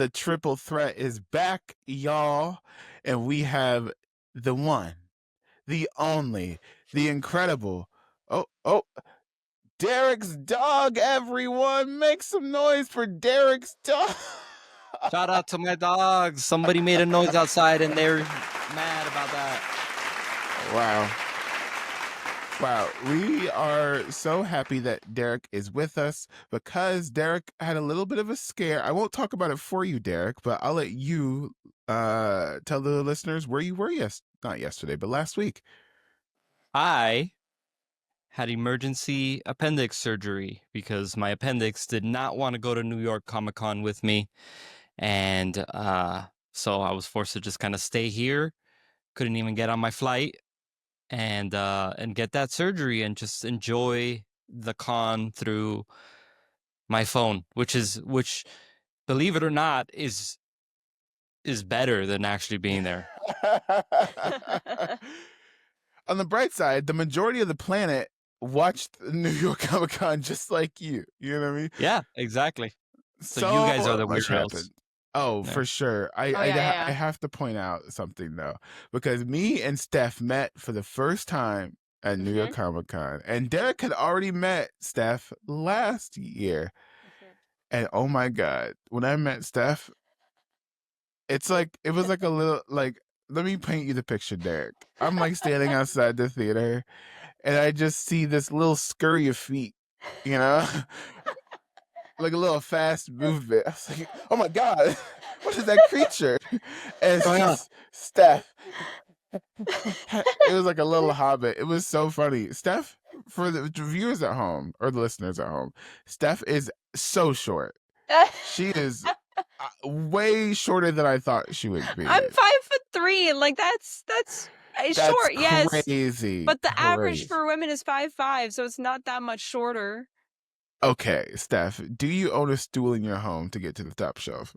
the triple threat is back, y'all. And we have the one, the only, the incredible. Oh, Derek's dog, everyone. Make some noise for Derek's dog. Shout out to my dogs. Somebody made a noise outside and they're mad about that. Wow. Wow, we are so happy that Derek is with us because Derek had a little bit of a scare. I won't talk about it for you, Derek, but I'll let you tell the listeners where you were not yesterday, but last week. I had emergency appendix surgery because my appendix did not want to go to New York Comic Con with me. And so I was forced to just kind of stay here. Couldn't even get on my flight and get that surgery and just enjoy the con through my phone, which believe it or not is better than actually being there. On the bright side, the majority of the planet watched New York Comic Con just like you. You know what I mean? Yeah, exactly. So you guys are the much weirdos. happened. Oh, Yeah. for sure. I have to point out something though, because me and Steph met for the first time at New York Comic Con, and Derek had already met Steph last year. And oh my God, when I met Steph, it was like a little like, let me paint you the picture, Derek. I'm like standing outside the theater, and I just see this little scurry of feet, you know, like a little fast movement. I was like, oh my God, what is that creature? And it's just Steph. It was like a little hobbit. It was so funny. Steph, for the viewers at home or the listeners at home, Steph is so short. She is way shorter than I thought she would be. I'm 5'3", like that's short, yes. Crazy. But the average for women is 5'5", so it's not that much shorter. Okay, Steph, do you own a stool in your home to get to the top shelf?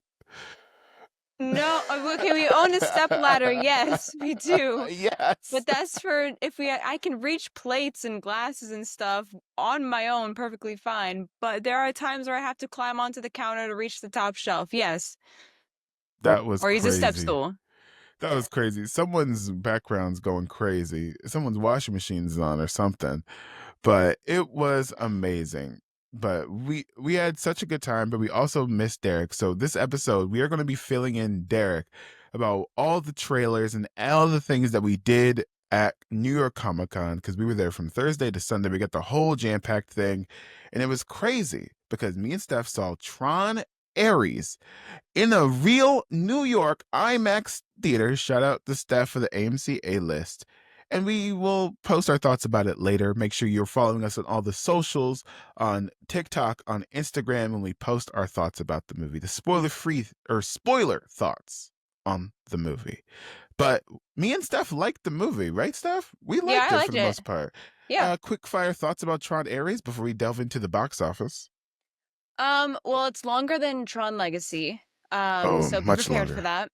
No, okay, we own a stepladder. Yes, we do. Yes, but that's for if I can reach plates and glasses and stuff on my own perfectly fine. But there are times where I have to climb onto the counter to reach the top shelf. Yes, that was or use a crazy. step stool. That was crazy. Someone's background's going crazy. Someone's washing machine's on or something. But it was amazing. But we had such a good time, but we also missed Derek. So this episode, we are going to be filling in Derek about all the trailers and all the things that we did at New York Comic Con, because we were there from Thursday to Sunday. We got the whole jam-packed thing, and it was crazy because me and Steph saw Tron Ares in a real New York IMAX theater. Shout out to Steph for the AMC A-list. And we will post our thoughts about it later. Make sure you're following us on all the socials, on TikTok, on Instagram, when we post our thoughts about the movie, the spoiler thoughts on the movie. But me and Steph liked the movie, right, Steph? We liked it for the most part. Yeah. Quick fire thoughts about Tron Ares before we delve into the box office. Well, it's longer than Tron Legacy. So be much prepared longer for that.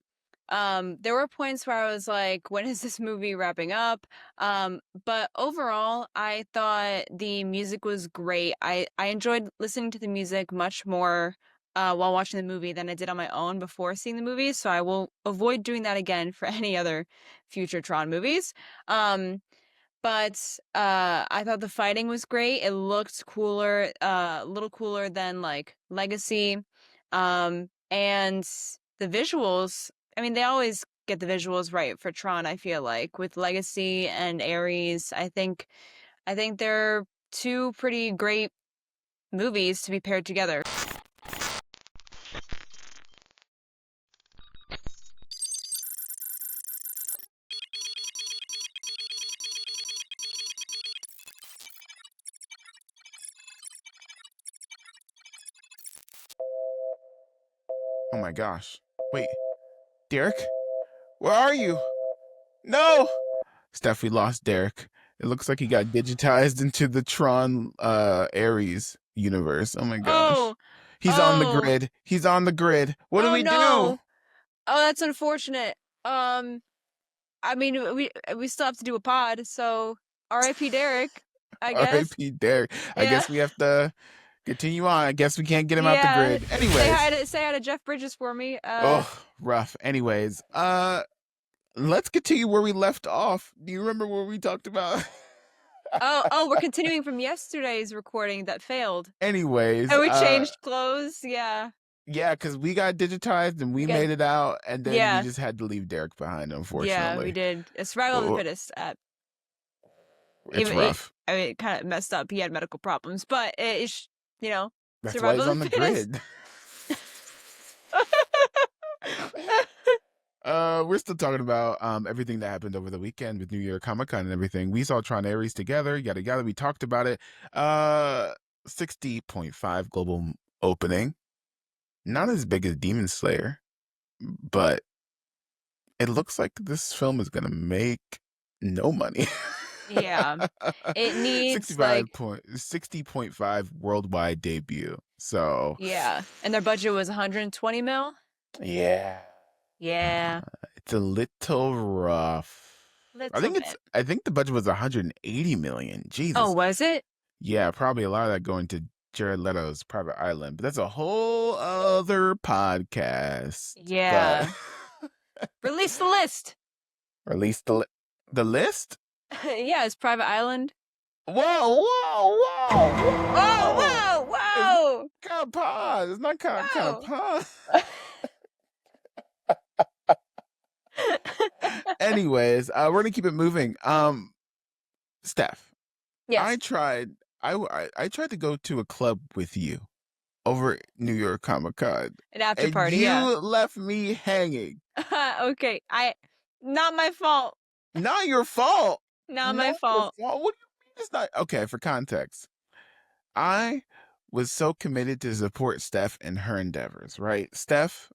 There were points where I was like, when is this movie wrapping up? But overall, I thought the music was great. I enjoyed listening to the music much more while watching the movie than I did on my own before seeing the movie. So I will avoid doing that again for any other future Tron movies. But I thought the fighting was great. It looked cooler, a little cooler than like Legacy. And the visuals, I mean, they always get the visuals right for Tron, I feel like. With Legacy and Ares, I think they're two pretty great movies to be paired together. Oh my gosh. Wait. Derek? Where are you? No! Steph, we lost Derek. It looks like he got digitized into the Tron Ares universe. Oh my gosh. He's on the grid. He's on the grid. What do we do? Oh, that's unfortunate. I mean, we still have to do a pod, so R.I.P. Derek, I guess. R.I.P. Derek. I guess we have to Continue on. I guess we can't get him out the grid. Anyways. Say hi to Jeff Bridges for me. Oh, rough. Anyways, let's continue where we left off. Do you remember what we talked about? We're continuing from yesterday's recording that failed. Anyways, And we changed clothes. Yeah. Yeah, because we got digitized and we made it out, and then we just had to leave Derek behind, unfortunately. Yeah, we did. It's survival of the fittest. It's rough. I mean, it kind of messed up. He had medical problems, but it's, that's why he's on the grid. We're still talking about everything that happened over the weekend with New York Comic Con and everything. We saw Tron Ares together, yada yada. We talked about it. 60.5 global opening. Not as big as Demon Slayer, but it looks like this film is gonna make no money. Yeah, it needs 60.5 worldwide debut. So yeah, and their budget was 120 mil. Yeah, it's a little rough. I think the budget was 180 million. Jesus. Oh, was it? Yeah, probably a lot of that going to Jared Leto's Private Island, but that's a whole other podcast. Yeah. Release the list. Release the list? Yeah, it's Private Island. Whoa. Whoa. Kind of pause. It's not kind of pause. Anyways, we're gonna keep it moving. Steph. Yes. I tried to go to a club with you over at New York Comic Con. An after and party. You yeah. left me hanging. Okay, not my fault. Not your fault. Not my fault. What do you mean it's not? Okay, for context, I was so committed to support Steph and her endeavors, right? Steph,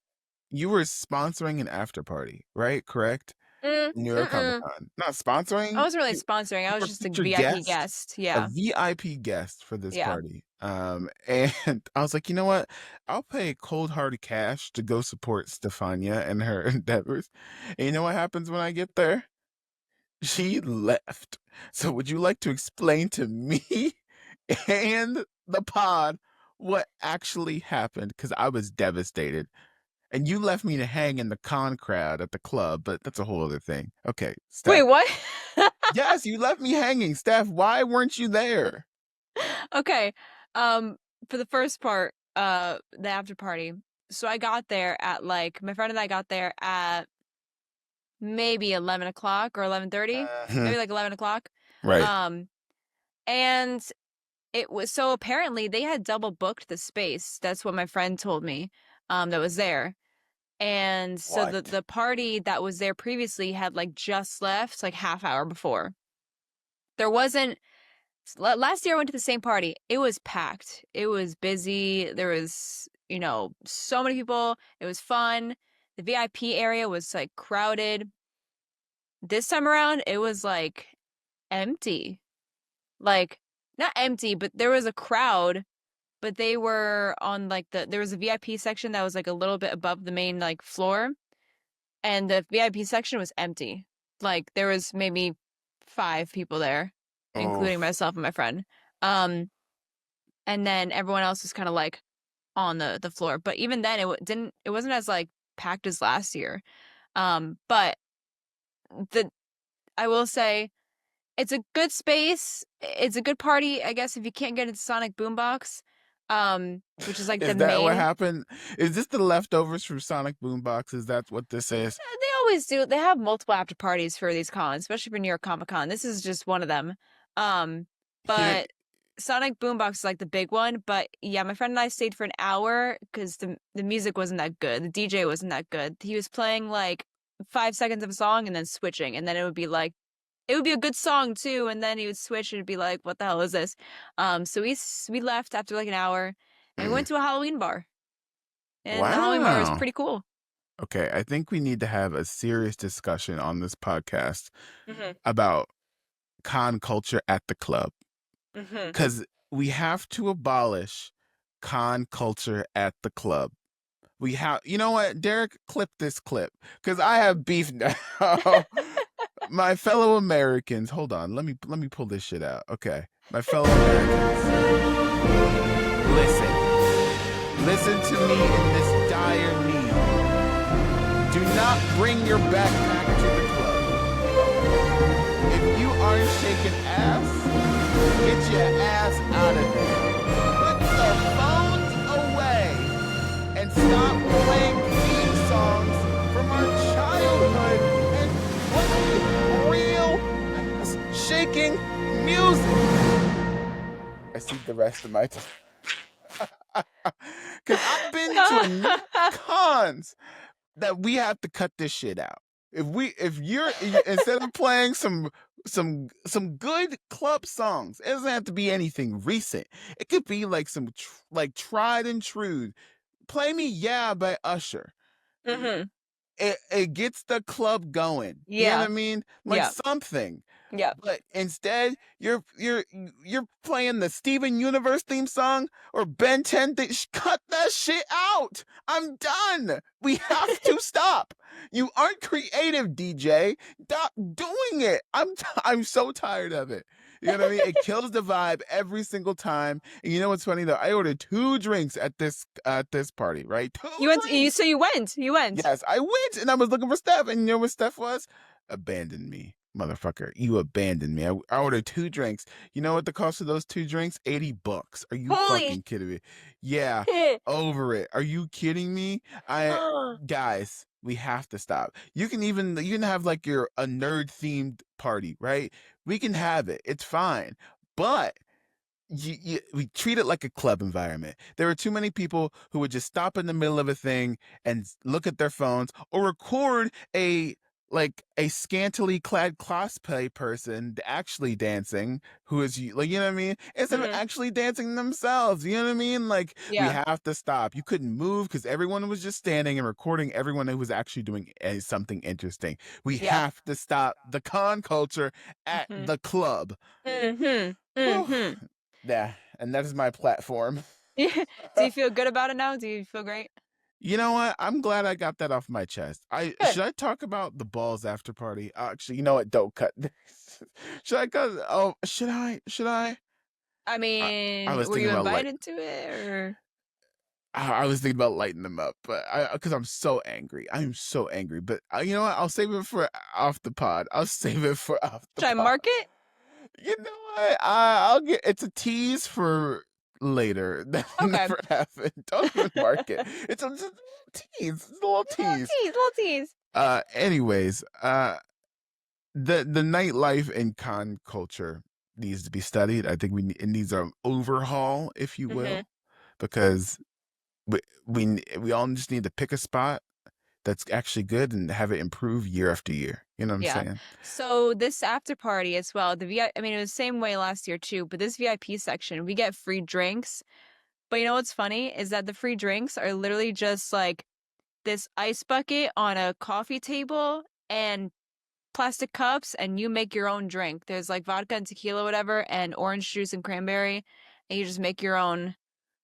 you were sponsoring an after party, right? Correct? New York Comic Con. Not sponsoring. I wasn't really sponsoring. I was just a VIP guest. Yeah. A VIP guest for this party. And I was like, you know what? I'll pay cold hard cash to go support Stefania and her endeavors. And you know what happens when I get there? She left. So would you like to explain to me and the pod what actually happened? Because I was devastated. And you left me to hang in the con crowd at the club, but that's a whole other thing. Okay, Steph. Wait, what? Yes, you left me hanging. Steph, why weren't you there? Okay, for the first part, the after party. So I got there at my friend and I got there at maybe 11 o'clock or 11:30, maybe like 11 o'clock. Right. And it was, so apparently they had double booked the space. That's what my friend told me. That was there. And so the party that was there previously had just left half hour before. There wasn't, last year I went to the same party. It was packed. It was busy. There was, so many people. It was fun. The VIP area was crowded. This time around, it was empty. Not empty, but there was a crowd. But they were on there was a VIP section that was a little bit above the main floor, and the VIP section was empty. There was maybe 5 people there, including myself and my friend. And then everyone else was kind of on the floor. But even then, it wasn't as packed as last year. But I will say, it's a good space. It's a good party, I guess, if you can't get into Sonic Boombox. Which is the main. Is that what happened? Is this the leftovers from Sonic Boombox? Is that what this is? They always do. They have multiple after parties for these cons, especially for New York Comic Con. This is just one of them. But Sonic Boombox is the big one. But yeah, my friend and I stayed for an hour because the music wasn't that good. The DJ wasn't that good. He was playing 5 seconds of a song and then switching, and then it would be it would be a good song too, and then he would switch and it'd be what the hell is this? So we left after an hour, and we went to a Halloween bar. And the Halloween bar was pretty cool. Okay, I think we need to have a serious discussion on this podcast about con culture at the club. Because we have to abolish con culture at the club. We have, you know what, Derek, clip this clip, because I have beef now. My fellow Americans, hold on, let me pull this shit out. Okay, my fellow Americans, Listen to me in this dire need. Do not bring your backpack to the club. If you aren't shaking ass, get your ass out of here. Put the phones away and stop playing theme songs from our childhood and play real shaking music. I see the rest of my time. Because I've been to enough cons that we have to cut this shit out. If you're instead of playing some good club songs, it doesn't have to be anything recent. It could be like some like tried and true. Play me "Yeah" by Usher. Mm-hmm. It gets the club going. You know what I mean? Like something. Yeah. But instead, you're playing the Steven Universe theme song or Ben 10. Cut that shit out. I'm done. We have to stop. You aren't creative, DJ. Stop doing it. I'm so tired of it. You know what I mean? It kills the vibe every single time. And you know what's funny though? I ordered 2 drinks at this party, right? 2 drinks. So you went. Yes, I went and I was looking for Steph, and you know what Steph was? Abandoned me, motherfucker. You abandoned me. I ordered 2 drinks. You know what the cost of those 2 drinks? $80. Are you fucking kidding me? Yeah, over it. Are you kidding me? Guys, we have to stop. You can have like a nerd themed party, right? We can have it. It's fine. But we treat it like a club environment. There are too many people who would just stop in the middle of a thing and look at their phones or record a scantily clad cosplay person actually dancing who is like, you know what I mean? Instead of actually dancing themselves, you know what I mean? Like, we have to stop. You couldn't move because everyone was just standing and recording everyone who was actually doing something interesting. We have to stop the con culture at the club. Yeah, and that is my platform. Do you feel good about it now? Do you feel great? You know what? I'm glad I got that off my chest. Should I talk about the balls after party? Actually, you know what? Don't cut this. Should I cut? Oh, should I? I mean, were you invited to it, or? I was thinking about lighting them up, but because I'm so angry. I'm so angry. But you know what? I'll save it for off the pod. Should I mark it? You know what? I'll get. It's a tease for later. That never happened. Don't even mark it. It's a tease. It's a little tease. Little tease. Anyways, the nightlife and con culture needs to be studied. I think it needs an overhaul, if you will, because we all just need to pick a spot that's actually good and have it improve year after year. You know what I'm saying? So this after party as well, it was the same way last year too, but this VIP section, we get free drinks. But you know what's funny is that the free drinks are literally just like this ice bucket on a coffee table and plastic cups, and you make your own drink. There's like vodka and tequila, whatever, and orange juice and cranberry, and you just make your own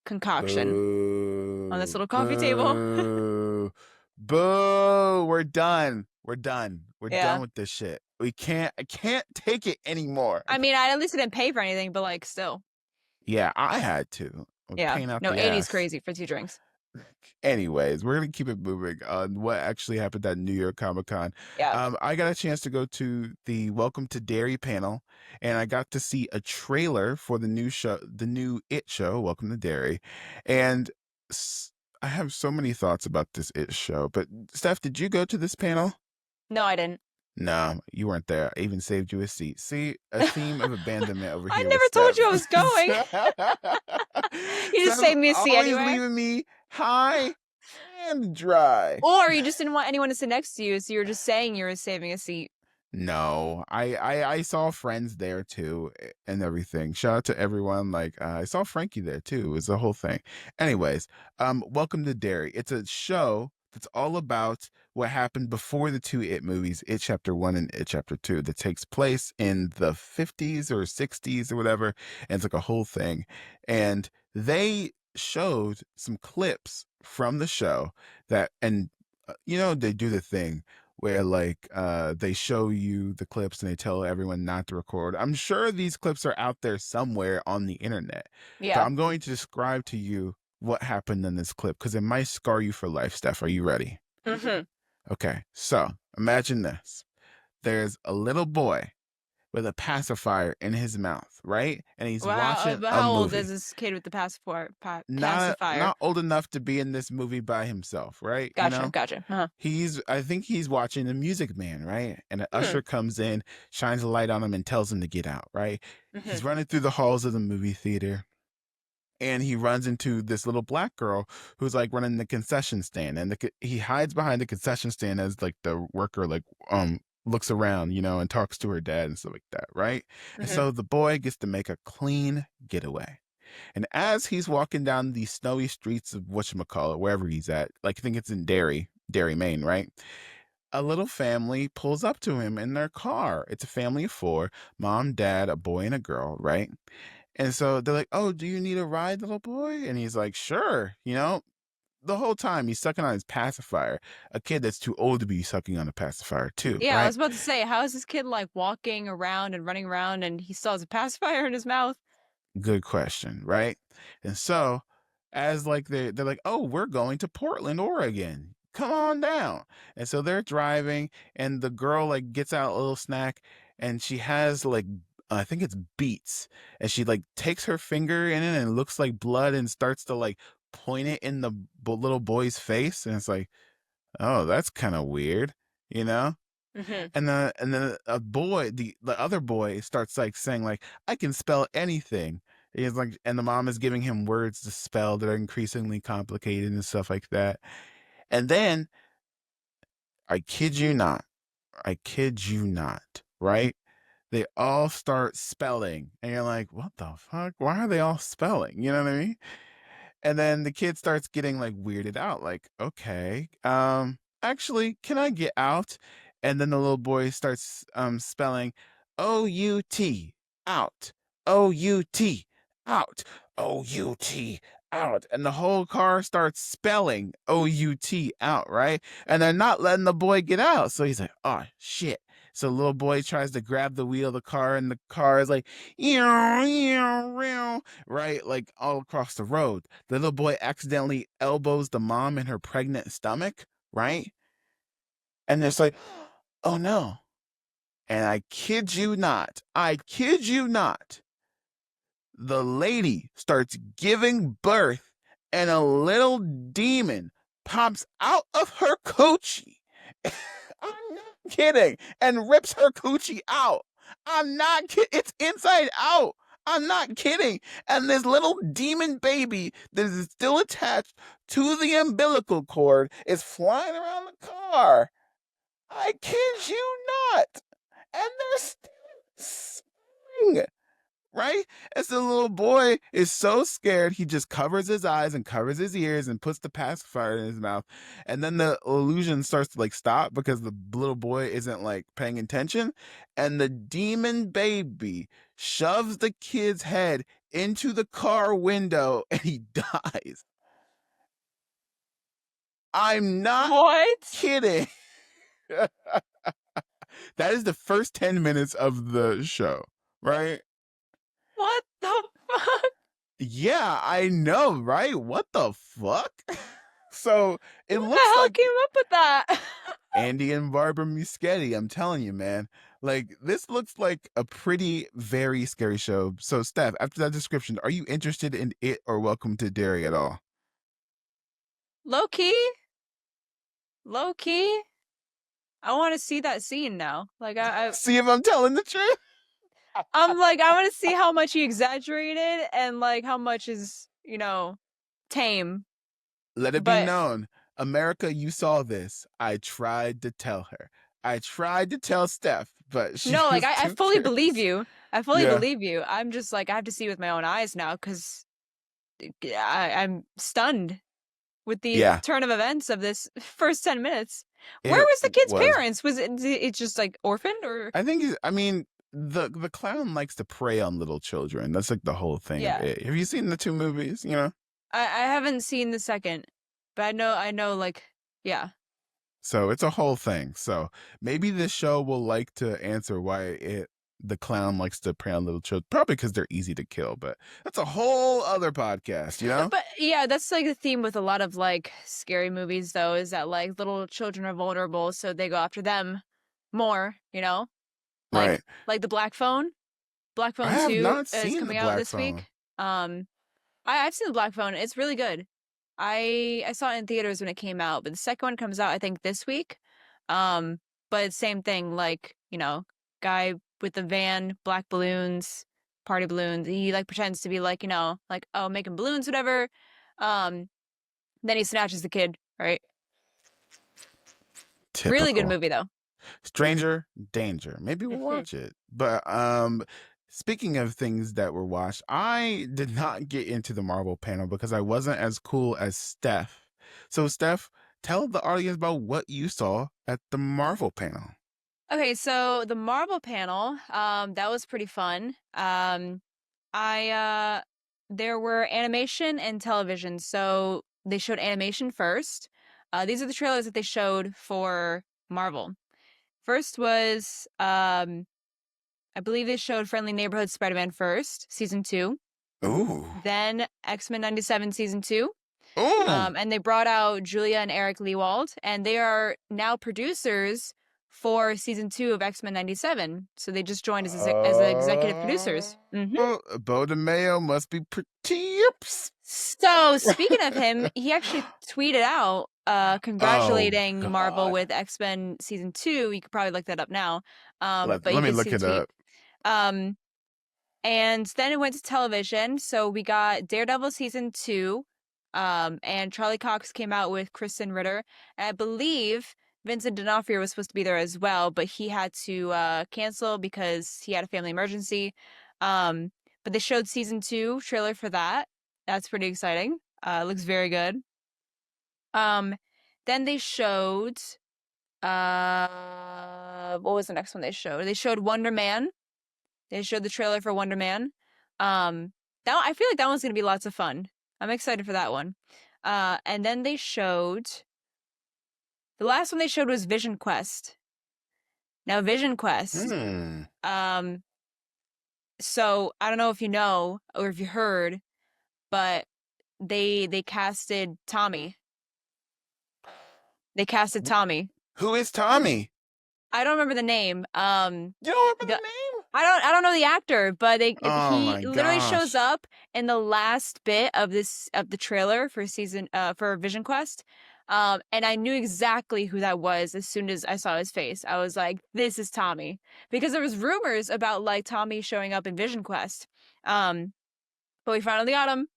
concoction on this little coffee table. Boo! We're done. We're done with this shit. I can't take it anymore. I mean, I at least didn't pay for anything, but like still. Yeah, I had to. Yeah. No, 80's crazy for 2 drinks. Anyways, we're gonna keep it moving on what actually happened at New York Comic Con. I got a chance to go to the Welcome to Derry panel, and I got to see a trailer for the new show, the new It show, Welcome to Derry, and I have so many thoughts about this It show. But Steph, did you go to this panel? No, I didn't. No, you weren't there. I even saved you a seat. See, a theme of abandonment over here. I never told you I was going. You just saved me a seat anyway. Leaving me high and dry. Or you just didn't want anyone to sit next to you, so you were just saying you were saving a seat. No, I saw friends there too and everything. Shout out to everyone. Like I saw Frankie there too. It was the whole thing. Anyways, Welcome to Derry. It's a show that's all about what happened before the 2 It movies, It Chapter 1 and It Chapter 2, that takes place in the 50s or 60s or whatever. And it's like a whole thing. And they showed some clips from the show that, and they do the thing where like they show you the clips and they tell everyone not to record. I'm sure these clips are out there somewhere on the internet. Yeah. But I'm going to describe to you what happened in this clip because it might scar you for life. Steph, are you ready? Mhm. Okay, so imagine this. There's a little boy with a pacifier in his mouth, right? And he's Well, watching but a how old is movie. this kid with the Not pacifier? not old enough to be in this movie by himself, right? You Gotcha, know? gotcha. Uh-huh. I think he's watching The Music Man, right? And an Hmm. usher comes in, shines a light on him and tells him to get out, right? Mhm. He's running through the halls of the movie theater and he runs into this little black girl who's like running the concession stand, and he hides behind the concession stand as like the worker looks around, and talks to her dad and stuff like that, right? And Mhm. so the boy gets to make a clean getaway. And as he's walking down the snowy streets of whatchamacallit, wherever he's at, like I think it's in Derry, Maine, right? A little family pulls up to him in their car. It's a family of four: mom, dad, a boy, and a girl, right? And so they're like, "Oh, do you need a ride, little boy?" And he's like, "Sure." The whole time he's sucking on his pacifier, a kid that's too old to be sucking on a pacifier too, Yeah, I right? was about to say, how is this kid like walking around and running around and he still has a pacifier in his mouth? Good question, right? And so, as like they're like, "Oh, we're going to Portland, Oregon. Come on down." And so they're driving, and the girl like gets out a little snack, and she has like I think it's beets, and she like takes her finger in it, and it looks like blood, and starts to like point it in the little boy's face, and it's like, "Oh, that's kind of weird," you know? Mhm. And then a boy, the other boy starts like saying like, "I can spell anything." He's like, and the mom is giving him words to spell that are increasingly complicated and stuff like that. And then I kid you not, right? They all start spelling, and you're like, "What the fuck? Why are they all spelling?" You know what I mean? And then the kid starts getting like weirded out, like, "Okay, actually, can I get out?" And then the little boy starts spelling O-U-T out, O-U-T out, O-U-T out. And the whole car starts spelling O-U-T out, right? And they're not letting the boy get out. So he's like, "Oh shit." So the little boy tries to grab the wheel of the car, and the car is like, "Eow, eow, eow," right? Like all across the road. The little boy accidentally elbows the mom in her pregnant stomach, right? And it's like, "Oh no." And I kid you not, the lady starts giving birth, and a little demon pops out of her coochie. I'm not kidding. And rips her coochie out. I'm not kidding. It's inside out. I'm not kidding. And this little demon baby that is still attached to the umbilical cord is flying around the car. I kid you not. And they're still singing, right? As the little boy is so scared, he just covers his eyes and covers his ears and puts the pacifier in his mouth. And then the illusion starts to like stop because the little boy isn't like paying attention. And the demon baby shoves the kid's head into the car window and he dies. I'm not What? kidding. That is the first 10 minutes of the show, right? What the fuck? Yeah, I know, right? What the fuck? So it Who the looks hell like came up with that? Andy and Barbara Muschietti. I'm telling you, man. Like this looks like a pretty very scary show. So, Steph, after that description, are you interested in it or Welcome to Derry at all? Low key? Low key? I want to see that scene now. Like See if I'm telling the truth. I'm like, I want to see how much he exaggerated and like how much is, tame. Let it be But known, America, you saw this. I tried to tell her. I tried to tell Steph, but she no, like was I too fully believe curious. you. I fully Yeah. believe you. I'm just like, I have to see with my own eyes now because I'm stunned with the Yeah. turn of events of this first 10 minutes. Where It was the kid's was. parents? Was it just like orphaned or? I mean, the clown likes to prey on little children. That's like the whole thing of Yeah. it. Have you seen the two movies? I haven't seen the second, but I know like, yeah. So it's a whole thing. So maybe this show will like to answer why the clown likes to prey on little children, probably because they're easy to kill. But that's a whole other podcast, you know? But yeah, that's like the theme with a lot of like scary movies, though, is that like little children are vulnerable, so they go after them more. You know, Right. like the Black Phone. Black I Phone have 2 not is seen the coming out Black this Phone. week. I've seen the Black Phone. It's really good. I saw it in theaters when it came out, but the second one comes out I think this week. Um, but it's same thing, like, you know, guy with the van, black balloons, party balloons. He like pretends to be like, you know, like, oh, making balloons, whatever. Um, then he snatches the kid, right? Really good Typical. movie though. Stranger Danger. Maybe we'll watch it. But speaking of things that were watched, I did not get into the Marvel panel because I wasn't as cool as Steph. So Steph, tell the audience about what you saw at the Marvel panel. Okay, so the Marvel panel, that was pretty fun. There were animation and television. So they showed animation first. These are the trailers that they showed for Marvel. First was, I believe they showed Friendly Neighborhood Spider-Man first, season 2. Ooh. Then X-Men 97 season 2. Ooh. And they brought out Julia and Eric Lewald, and they are now producers for season 2 of X-Men 97. So they just joined as executive producers. Bo DeMayo must be pretty ups. So speaking of him, he actually tweeted out congratulating Marvel with X-Men season 2. You could probably look that up now. Let But you me can look see the it tweet. up. And then it went to television. So we got Daredevil season 2. And Charlie Cox came out with Kristen Ritter. And I believe Vincent D'Onofrio was supposed to be there as well, but he had to cancel because he had a family emergency. But they showed season 2 trailer for that. That's pretty exciting. Looks very good. Then they showed what was the next one they showed? They showed Wonder Man. They showed the trailer for Wonder Man. That I feel like that one's gonna be lots of fun. I'm excited for that one. And then they showed the last one they showed was Vision Quest. Now Vision Quest. So I don't know if you know or if you heard, but they casted Tommy. They casted Tommy. Who is Tommy? I don't remember the name. You don't remember the name? I don't know the actor, but he literally gosh. shows up in the last bit of the trailer for for Vision Quest. And I knew exactly who that was as soon as I saw his face. I was like, this is Tommy. Because there was rumors about like Tommy showing up in Vision Quest. But we finally got him.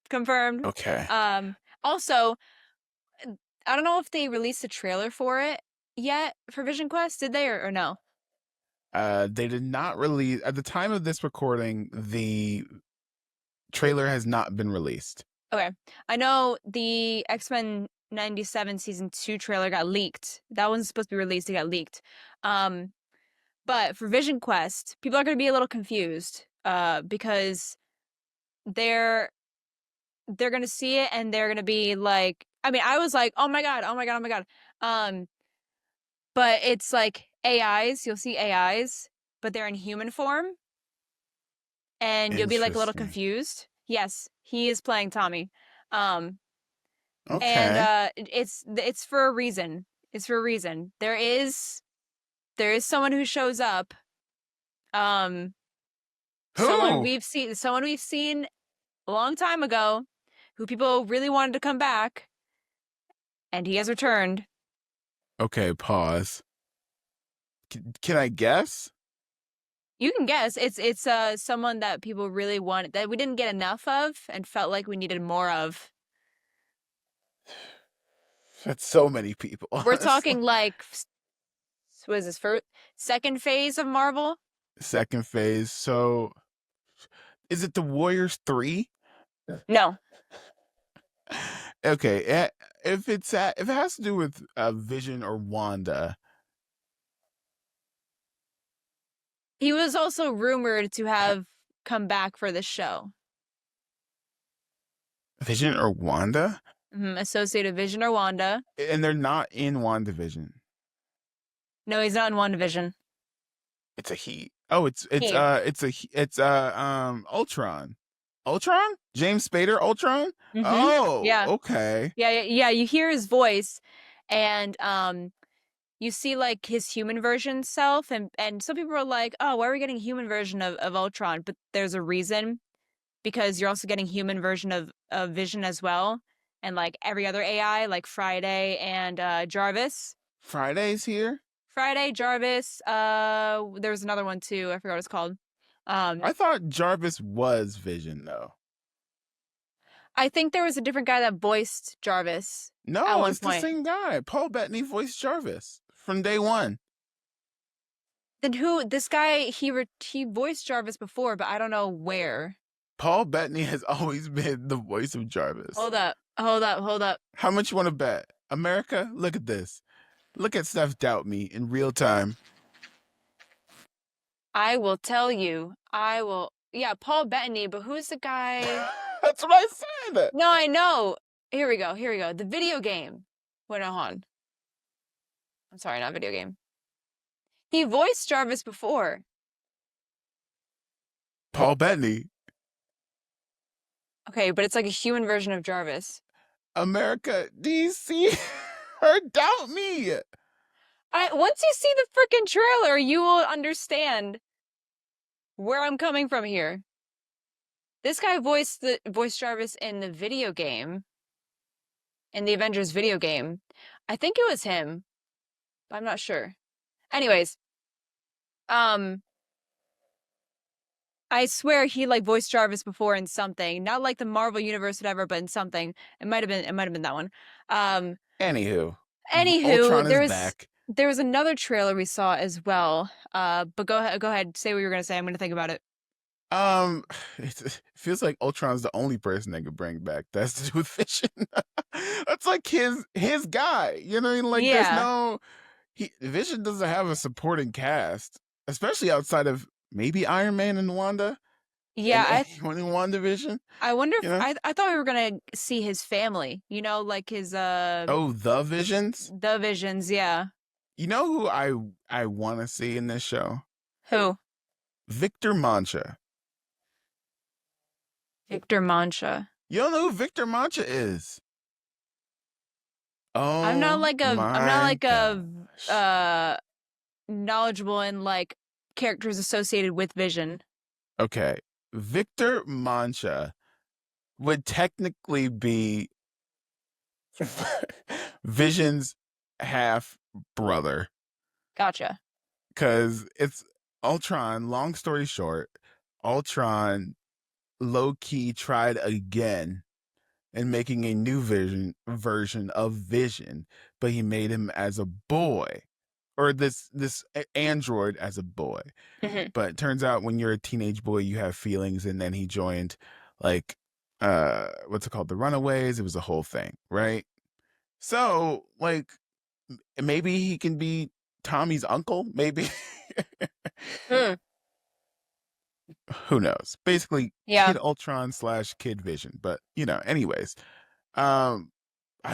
Confirmed. Okay. Also, I don't know if they released a trailer for it yet for Vision Quest. Did they or no? They did not release at the time of this recording. The trailer has not been released. Okay, I know the X-Men 97 season 2 trailer got leaked. That one's supposed to be released. It got leaked. But for Vision Quest, people are going to be a little confused because they're going to see it and they're going to be like, I mean, I was like, oh my god, oh my god, oh my god. But it's like AIs. You'll see AIs, but they're in human form, and you'll be like a little confused. Yes, he is playing Tommy. Okay. And it's for a reason. It's for a reason. There is someone who shows up. Who? Someone we've seen a long time ago, who people really wanted to come back, and he has returned. Okay, pause. Can I guess? You can guess. It's someone that people really wanted, that we didn't get enough of and felt like we needed more of. That's so many people. We're talking like, what is this, first, second phase of Marvel? Second phase. So, is it the Warriors 3? No. Okay, if it has to do with Vision or Wanda. He was also rumored to have come back for the show. Vision or Wanda? Associated Vision or Wanda. And they're not in WandaVision. No, he's not in WandaVision. It's a he. Oh, He. Ultron. Ultron? James Spader Ultron? Mm-hmm. Oh, Yeah. okay. Yeah. You hear his voice, and you see like his human version self, and some people are like, oh, why are we getting a human version of Ultron? But there's a reason, because you're also getting human version of Vision as well, and like every other AI, like Friday and Jarvis. Friday's here? Friday, Jarvis. There was another one too. I forgot what it's called. I thought Jarvis was Vision though. I think there was a different guy that voiced Jarvis at No, one it's the point. same guy. Paul Bettany voiced Jarvis from day one. Then who? This guy, he voiced Jarvis before, but I don't know where. Paul Bettany has always been the voice of Jarvis. Hold up, hold up, hold up. How much you want to bet? America, look at this. Look at Steph doubt me in real time. I will tell you. I will. Yeah, Paul Bettany, but who's the guy? That's what I said. No, I know. Here we go. Here we go. The video game. Wait, no, hold on. I'm sorry, not video game. He voiced Jarvis before. Paul Bettany. Okay, but it's like a human version of Jarvis. America, do you see her doubt me? Once you see the freaking trailer, you will understand where I'm coming from here. This guy voiced Jarvis in the video game, in the Avengers video game. I think it was him, but I'm not sure. Anyways, I swear he like voiced Jarvis before in something, not like the Marvel Universe, whatever, but in something. It might have been that one. Anywho, Anywho, Ultron is back. there was another trailer we saw as well. But go ahead, say what you were gonna say. I'm gonna think about it. It feels like Ultron's the only person they could bring back that's to do with Vision. That's like his guy. You know, like Yeah. there's no Vision doesn't have a supporting cast, especially outside of maybe Iron Man and Wanda. Yeah, and anyone in WandaVision. I wonder if You know? I thought we were gonna see his family. You know, like his Oh, the Visions. the Visions. Yeah. You know who I want to see in this show? Who? Victor Mancha. Victor Mancha. You don't know who Victor Mancha is? Oh, I'm not like my a gosh. knowledgeable in like characters associated with Vision. Okay, Victor Mancha would technically be Vision's half brother. Gotcha. Because it's Ultron. Long story short, Ultron low-key tried again in making a new version of Vision, but he made him as a boy, or this android as a boy. Mhm. But it turns out when you're a teenage boy, you have feelings, and then he joined like what's it called, the Runaways. It was a whole thing, right? So like maybe he can be Tommy's uncle, maybe. Hmm. Who knows? Basically, Yeah. Kid Ultron / Kid Vision. But you know, anyways, I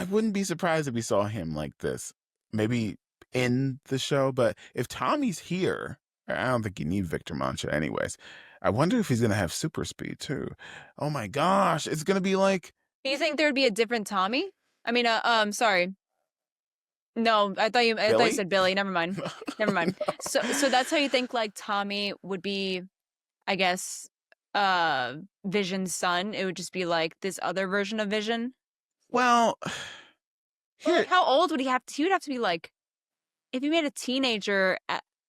wouldn't be surprised if we saw him like this, maybe in the show. But if Tommy's here, I don't think you need Victor Mancha, anyways. I wonder if he's gonna have super speed too. Oh my gosh, it's gonna be like. Do you think there would be a different Tommy? I mean, sorry. No, I thought you said Billy. Never mind. Never mind. No. So that's how you think like Tommy would be, I guess, Vision's son. It would just be like this other version of Vision. Well, But, like, how old would he have to? He would have to be like, if he made a teenager,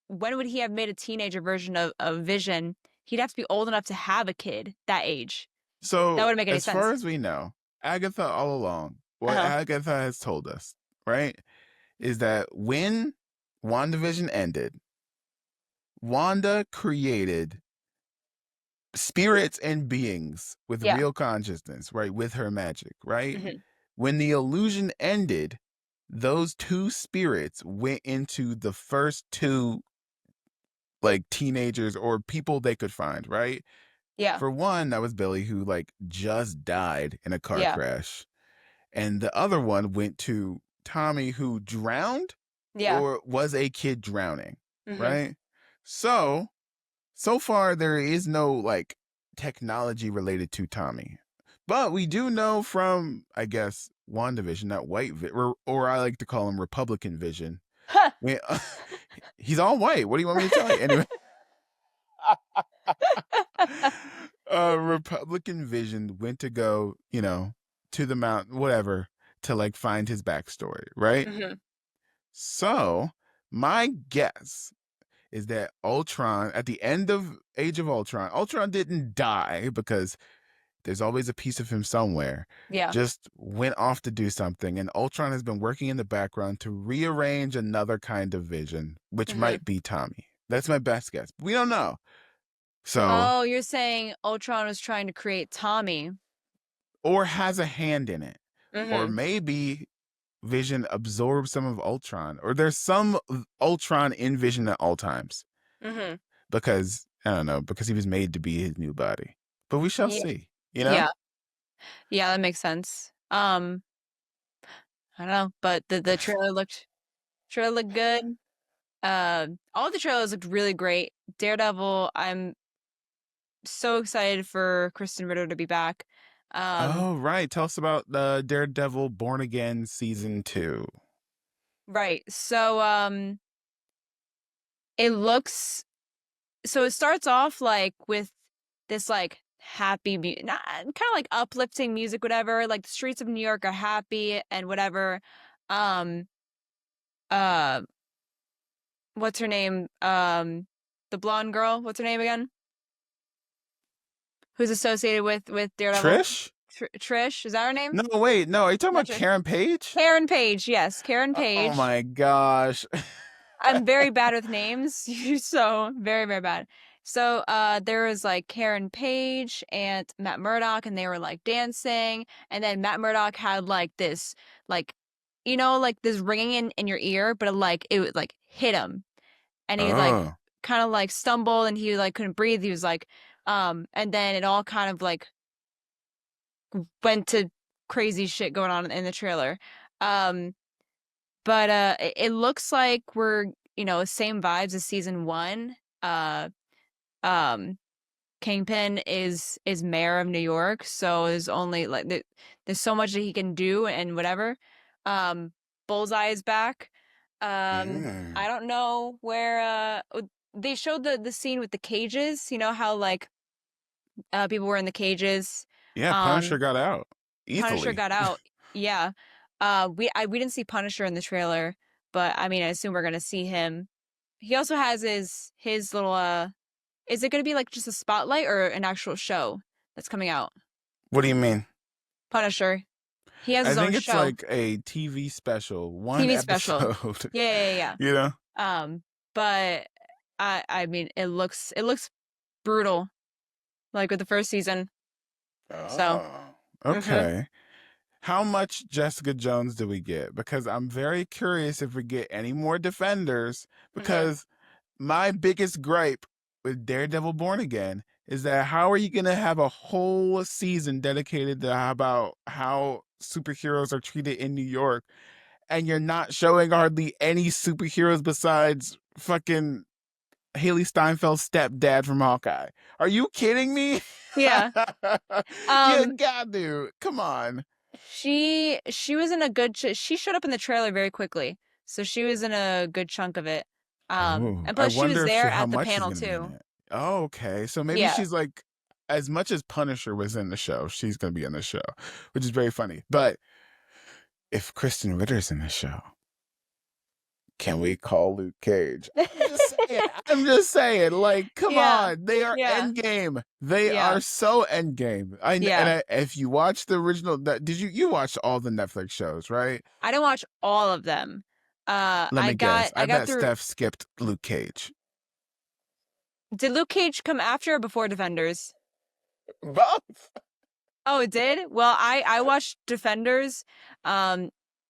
when would he have made a teenager version of Vision? He'd have to be old enough to have a kid that age. So that wouldn't make any as sense. far as we know, Agatha all along, what Agatha has told us, right, is that when WandaVision ended, Wanda created spirits and beings with real consciousness, right, with her magic, right? Mhm. When the illusion ended, those two spirits went into the first two like teenagers or people they could find, right? Yeah. For one, that was Billy, who like just died in a car crash. And the other one went to Tommy, who drowned or was a kid drowning, right? So so far there is no like technology related to Tommy. But we do know from, I guess, WandaVision, that or I like to call him Republican Vision. Huh. We, he's all white. What do you want me to tell you? Anyway, Republican Vision went to go, to the mountain, whatever, to like find his backstory, right? hmm So my guess is that Ultron, at the end of Age of Ultron didn't die because there's always a piece of him somewhere, Yeah. just went off to do something. And Ultron has been working in the background to rearrange another kind of Vision, which hmm might be Tommy. That's my best guess. We don't know. So, Oh, you're saying Ultron was trying to create Tommy. or has a hand in it. Or hmm maybe Vision absorbs some of Ultron, or there's some Ultron in Vision at all times. hmm Because, I don't know, because he was made to be his new body. But we shall Yeah. see, Yeah. Yeah, that makes sense. I don't know, but the trailer looked good. All the trailers looked really great. Daredevil, I'm so excited for Kristen Ritter to be back. Oh, right. Tell us about the Daredevil Born Again season 2. Right. So it looks so it starts off like with this like happy kind of like uplifting music, whatever. Like the streets of New York are happy and whatever. Um uh what's her name? The blonde girl, what's her name again? Who's associated with Daredevil? Trish? Trish, is that her name? No, wait. No, are you talking Not about Trish. Karen Page? Karen Page, yes, Karen Oh Page. my gosh. I'm very bad with names, so very, very bad. So there was like Karen Page and Matt Murdock, and they were like dancing, and then Matt Murdock had like this like like this ringing in your ear, but it would like hit him, and he like Oh. kind of like stumbled, and he like couldn't breathe. He was like and then it all kind of like went to crazy shit going on in the trailer. Um but it looks like we're same vibes as season 1. uh um Kingpin is mayor of New York, so there's only like there's so much that he can do and whatever. Bullseye is back. Mm. I don't know where they showed the scene with the cages, how like people were in the cages. Yeah, Punisher um got out Punisher easily. got out. Yeah. We didn't see Punisher in the trailer, but I mean, I assume we're gonna see him. He also has his little is it gonna be like just a spotlight or an actual show that's coming out? What do you mean? Punisher. He has I his own think it's show. like a TV special, one TV special. episode. Yeah. You know? But I mean, it looks brutal, like with the first season. So, Oh, mhm. okay. How much Jessica Jones do we get? Because I'm very curious if we get any more Defenders. Mhm. Because my biggest gripe with Daredevil Born Again is that how are you going to have a whole season dedicated to about how superheroes are treated in New York, and you're not showing hardly any superheroes besides fucking Haley Steinfeld's stepdad from Hawkeye? Are you kidding me? Yeah. You Um, got to. Come on. she was in a good she showed up in the trailer very quickly, so she was in a good chunk of it. Oh, And I plus she was wonder there how at the much she's panel going to be in too. it. Oh, okay. So maybe Yeah. she's like, as much as Punisher was in the show, she's going to be in the show, which is very funny. But if Kristen Ritter's in the show, can we call Luke Cage? I'm just saying. Like, come Yeah. on. They are Yeah. endgame. They Yeah. are so endgame. Yeah. If you watch the original, did you watched all the Netflix shows, right? I didn't watch all of them. Let me guess. I I got bet through. Steph skipped Luke Cage. Did Luke Cage come after or before Defenders? Both. Oh, it did? Well, I watched Defenders.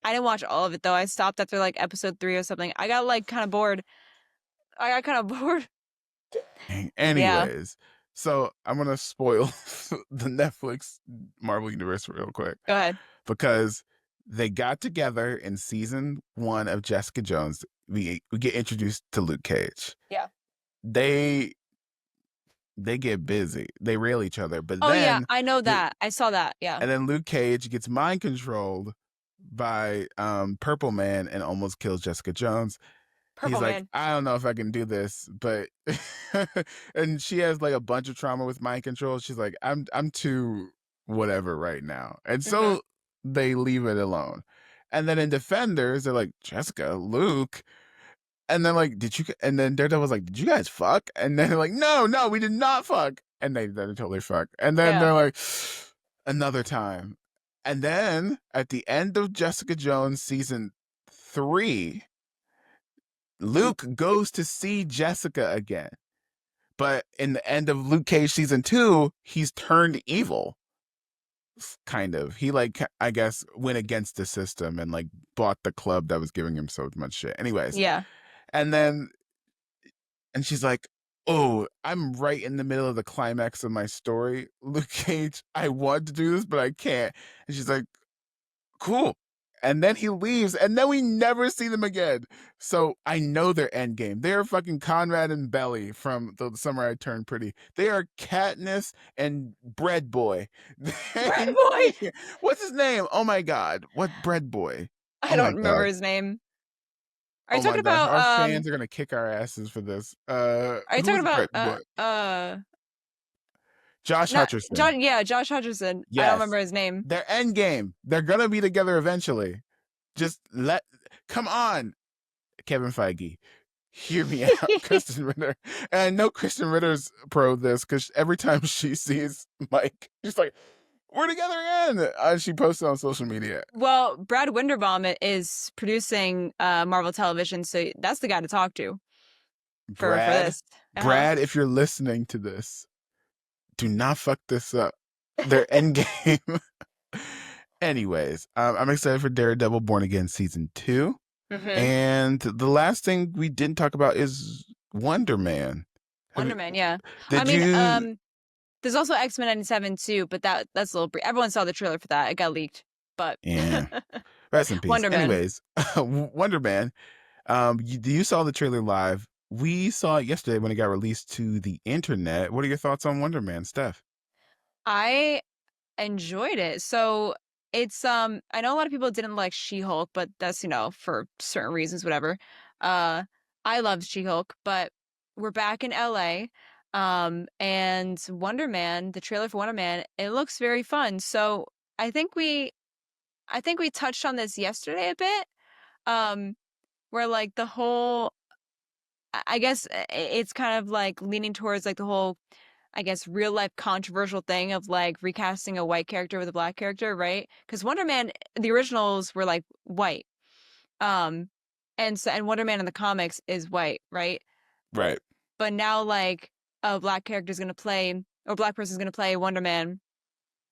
I didn't watch all of it though. I stopped after like episode 3 or something. I got like kind of bored. I got kind of bored. Yeah. Anyways, so I'm gonna spoil the Netflix Marvel Universe real quick Go ahead. because they got together in season 1 of Jessica Jones. We get introduced to Luke Cage. Yeah. They they get busy. They rail each other. But Oh yeah, then I know Lu- that. I saw that. Yeah. and then Luke Cage gets mind controlled by Purple Man and almost kills Jessica Jones. He's Purple like, Man. I don't know if I can do this, but and she has like a bunch of trauma with mind control. She's like, I'm too whatever right now. And Mhm. so they leave it alone. And then in Defenders, they're like, Jessica, Luke. And then like, and then Daredevil's like, did you guys fuck? And then they're like, no, we did not fuck. And they totally fuck. And then Yeah. they're like, another time. And then at the end of Jessica Jones season 3, Luke goes to see Jessica again. But in the end of Luke Cage season 2, he's turned evil. Kind of. He like, I guess, went against the system and like bought the club that was giving him so much shit. Anyways. Yeah. And then and she's like, "Oh, I'm right in the middle of the climax of my story, Luke Cage. I want to do this, but I can't." And she's like, "Cool." And then he leaves, and then we never see them again. So I know their end game. They are fucking Conrad and Belly from The Summer I Turned Pretty. They are Katniss and Bread Boy. Bread Boy. What's his name? Oh my god, what Bread Boy? I Oh my don't remember god. his name. Are you Oh my talking gosh, about our fans are gonna kick our asses for this. are you Who talking is about Bread Boy? Josh not Hutcherson. John, yeah, Josh Hutcherson. I don't Yes. remember his name. Their end game. They're gonna be together eventually. Just come on, Kevin Feige. Hear me out, Kristen Ritter. And I know Kristen Ritter's pro this because every time she sees Mike, she's like, we're together again. She posted on social media. Well, Brad Winderbaum is producing Marvel Television, so that's the guy to talk to for Brad, this. Brad, if you're listening to this, do not fuck this up. Their end game. Anyways, I'm excited for Daredevil Born Again season 2. Mm-hmm. And the last thing we didn't talk about is Wonder Man. Wonder Man, yeah. I Did mean, you? there's also X-Men 97 too, but that's a little brief. Everyone saw the trailer for that. It got leaked. But Yeah. Rest in peace. Wonder Man. Anyways, Wonder Man. You saw the trailer live. We saw it yesterday when it got released to the internet. What are your thoughts on Wonder Man, Steph? I enjoyed it. So it's I know a lot of people didn't like She-Hulk, but that's, for certain reasons, whatever. Uh I loved She-Hulk, but we're back in LA. And Wonder Man, the trailer for Wonder Man, it looks very fun. So I think we I think we touched on this yesterday a bit. Um where like the whole I guess it's kind of like leaning towards like the whole I guess real life controversial thing of like recasting a white character with a black character, right? Because Wonder Man, the originals were like white, um, and Wonder Man in the comics is white, right? Right. But now like a black character is gonna play or a black person is gonna play Wonder Man,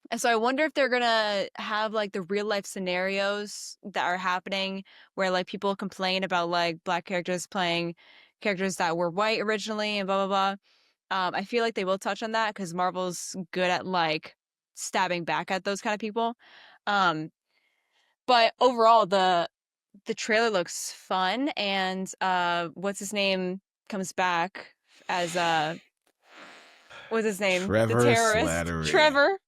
and so I wonder if they're gonna have like the real life scenarios that are happening where like people complain about like black characters playing characters that were white originally and blah blah blah. I feel like they will touch on that because Marvel's good at like stabbing back at those kind of people. Um, but overall, the trailer looks fun, and what's his name comes back as what's his name? The Trevor terrorist, Slattery. Trevor.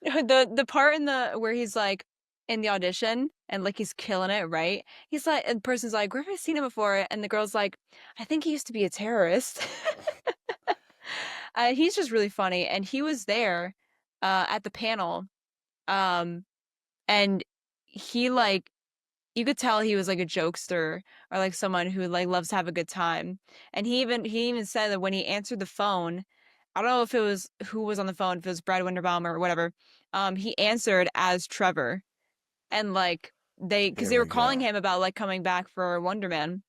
The part in the where he's like in the audition and like he's killing it, right? He's like, and the person's like, "Where have I seen him before?" And the girl's like, "I think he used to be a terrorist." He's just really funny, and he was there at the panel, um, and he like you could tell he was like a jokester or like someone who like loves to have a good time. And he even said that when he answered the phone, I don't know if it was who was on the phone, if it was Brad Winderbaum or whatever. He answered as Trevor, and like because There they were we calling go. him about like coming back for Wonder Man,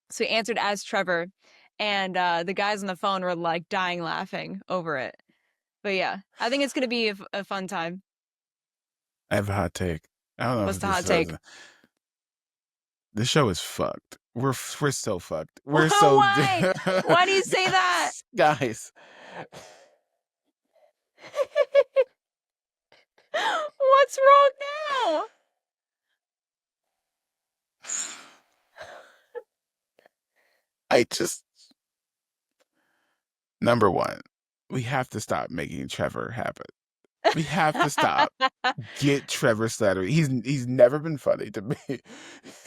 so he answered as Trevor, and the guys on the phone were like dying laughing over it. But yeah, I think it's gonna be a fun time. I have a hot take. I don't know What's if the this hot shows. take? This show is fucked. We're so fucked. We're so Why? Why do you say that? guys. What's wrong now? I just number one. we have to stop making Trevor happen. We have to stop. Get Trevor Slattery. He's never been funny to me.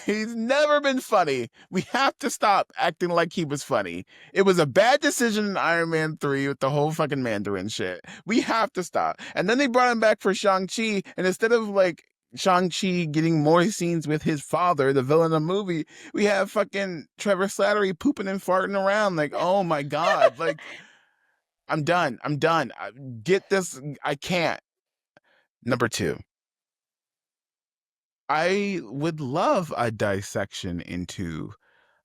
He's never been funny. We have to stop acting like he was funny. It was a bad decision in Iron Man 3 with the whole fucking Mandarin shit. We have to stop. And then they brought him back for Shang-Chi, and instead of like Shang-Chi getting more scenes with his father, the villain of the movie, we have fucking Trevor Slattery pooping and farting around. Like, oh my God. Like, I'm done. I'm done. Get this. I can't. Number two, I would love a dissection into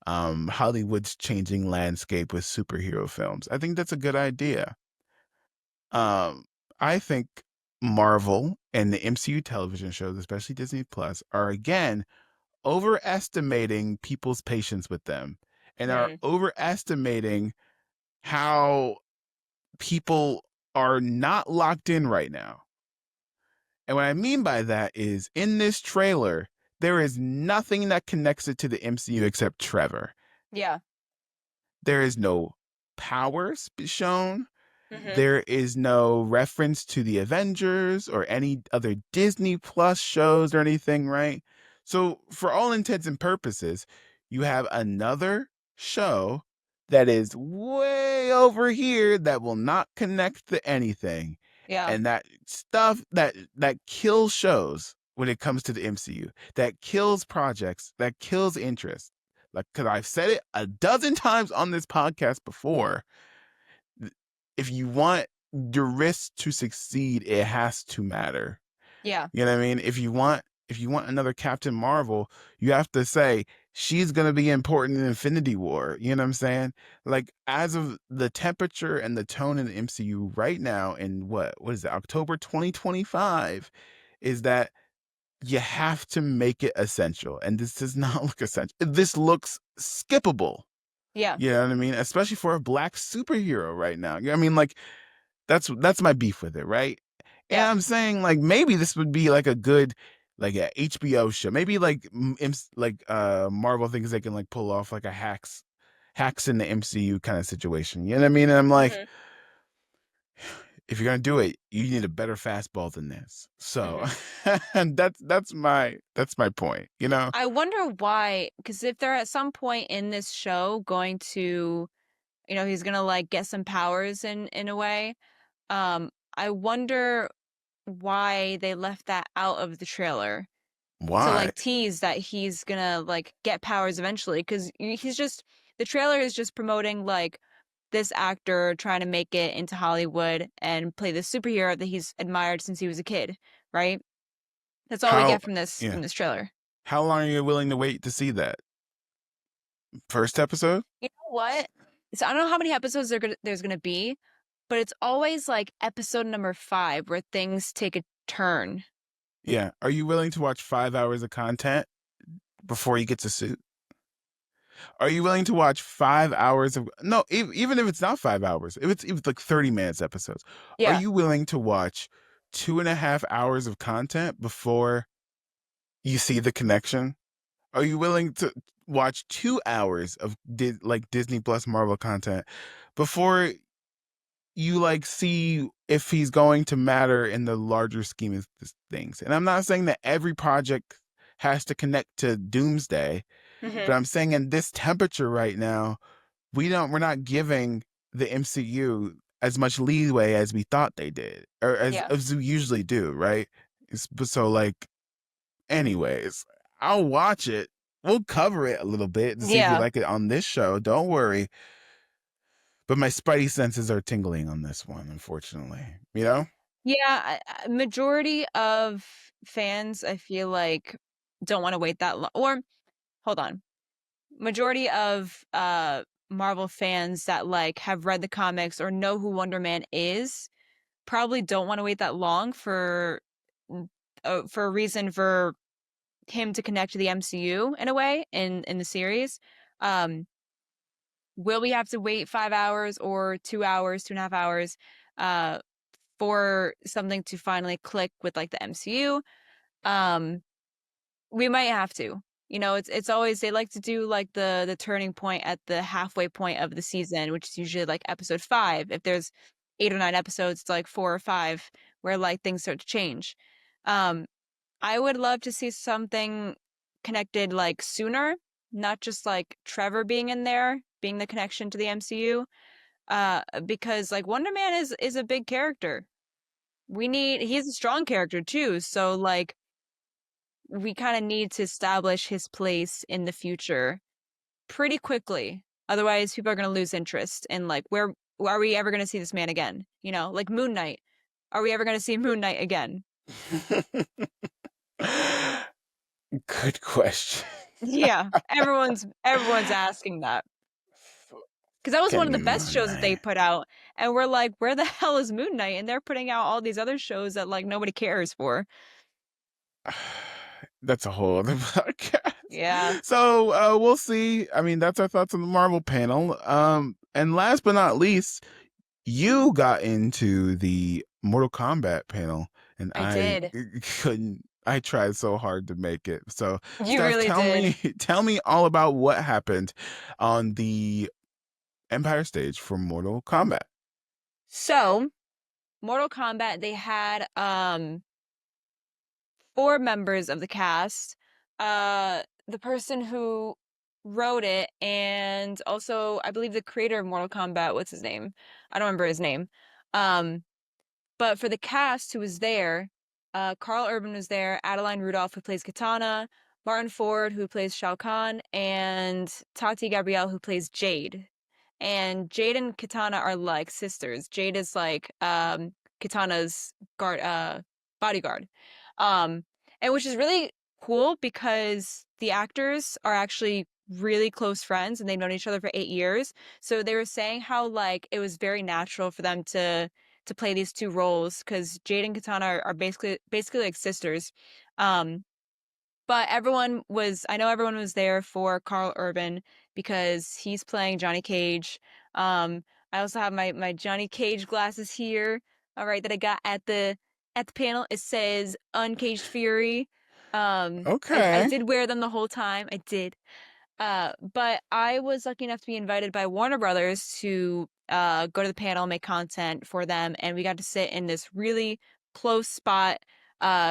Hollywood's changing landscape with superhero films. I think that's a good idea. I think Marvel and the MCU television shows, especially Disney Plus, are again overestimating people's patience with them and are Mm, overestimating how people are not locked in right now. And what I mean by that is in this trailer, there is nothing that connects it to the MCU except Trevor. yeah. There is no powers shown. Hmm. There is no reference to the Avengers or any other Disney Plus shows or anything, right? So, for all intents and purposes, you have another show that is way over here that will not connect to anything. Yeah. And that stuff that kills shows when it comes to the MCU, that kills projects, that kills interest. Like, because I've said it a dozen times on this podcast before, if you want your risk to succeed, it has to matter. Yeah. You know what I mean? If you want another Captain Marvel, you have to say she's gonna be important in Infinity War. You know what I'm saying? Like as of the temperature and the tone in the MCU right now, in what is it, October 2025, is that you have to make it essential. And this does not look essential. This looks skippable. Yeah. You know what I mean? Especially for a black superhero right now. You know what I mean? Like that's my beef with it, right? And Yeah. I'm saying like maybe this would be like a good like a HBO show. Maybe like Marvel thinks they can like pull off like a hacks in the MCU kind of situation. You know what I mean? And I'm like, Hmm. if you're gonna do it, you need a better fastball than this. So Hmm. and that's my point, you know? I wonder why, because if they're at some point in this show going to, he's gonna like get some powers in a way. I wonder why they left that out of the trailer to Why? like tease that he's gonna like get powers eventually, because he's just the trailer is just promoting like this actor trying to make it into Hollywood and play the superhero that he's admired since he was a kid, right? That's all we How get from this yeah. trailer. How long are you willing to wait to see that? First episode? You know what? So I don't know how many episodes there's gonna be, but it's always like episode number 5 where things take a turn. Yeah. Are you willing to watch 5 hours of content before you get to suit? Are you willing to watch 5 hours of no? Even if it's not 5 hours, if it's like 30 minutes episodes, are Yeah. you willing to watch 2.5 hours of content before you see the connection? Are you willing to watch 2 hours of like Disney Plus Marvel content before you like see if he's going to matter in the larger scheme of things? And I'm not saying that every project has to connect to Doomsday, Hmm. but I'm saying in this temperature right now, we're not giving the MCU as much leeway as we thought they did, or Yeah. as we usually do, right? So like, anyways, I'll watch it. We'll cover it a little bit to see if you Yeah. like it on this show. Don't worry. But my spidey senses are tingling on this one, unfortunately. You know? Yeah, majority of fans, I feel like, don't want to wait that long. Or hold on, majority of Marvel fans that like have read the comics or know who Wonder Man is probably don't want to wait that long for a reason for him to connect to the MCU in a way in the series. Um, will we have to wait 5 hours or 2 hours, 2.5 hours? For something to finally click with like the MCU. Um, we might have to. It's always they like to do like the turning point at the halfway point of the season, which is usually like episode 5. If there's 8 or 9 episodes to like 4 or 5 where like things start to change. I would love to see something connected like sooner, not just like Trevor being in there, being the connection to the MCU. Because like Wonder Man is a big character. He's a strong character too, so like we kind of need to establish his place in the future pretty quickly. Otherwise, people are going to lose interest in like where are we ever going to see this man again? You know, like Moon Knight. Are we ever going to see Moon Knight again? Good question. Yeah, everyone's asking that. Because that was one Give of me the best Moon shows that they Knight. put out. And we're like, where the hell is Moon Knight? And they're putting out all these other shows that like nobody cares for. That's a whole other podcast. Yeah. So we'll see. I mean, that's our thoughts on the Marvel panel. And last but not least, you got into the Mortal Kombat panel, and I I did. couldn't. I tried so hard to make it. So, You Steph, really did. tell me all about what happened on the Empire stage for Mortal Kombat. So, Mortal Kombat, they had 4 members of the cast. The person who wrote it and also I believe the creator of Mortal Kombat, what's his name? I don't remember his name. Um, but for the cast who was there, Carl Urban was there, Adeline Rudolph who plays Katana, Martin Ford who plays Shao Kahn, and Tati Gabrielle who plays Jade. And Jade and Katana are like sisters. Jade is like Katana's bodyguard. Um and which is really cool because the actors are actually really close friends and they've known each other for 8 years. So they were saying how like it was very natural for them to play these two roles because Jade and Katana are basically like sisters. Um but I know everyone was there for Carl Urban because he's playing Johnny Cage. I also have my Johnny Cage glasses here, all right, that I got at the panel. It says Uncaged Fury. I Okay. did wear them the whole time. I did. But I was lucky enough to be invited by Warner Brothers to go to the panel, make content for them, and we got to sit in this really close spot,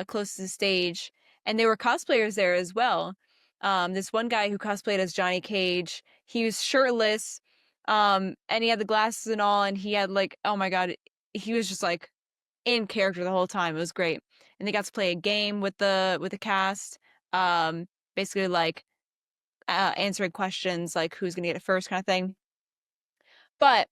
close to the stage, and there were cosplayers there as well. This one guy who cosplayed as Johnny Cage, he was shirtless, and he had the glasses and all, and he had like, oh my God, he was just like in character the whole time. It was great, and they got to play a game with the cast, basically like answering questions like who's going to get it first kind of thing. But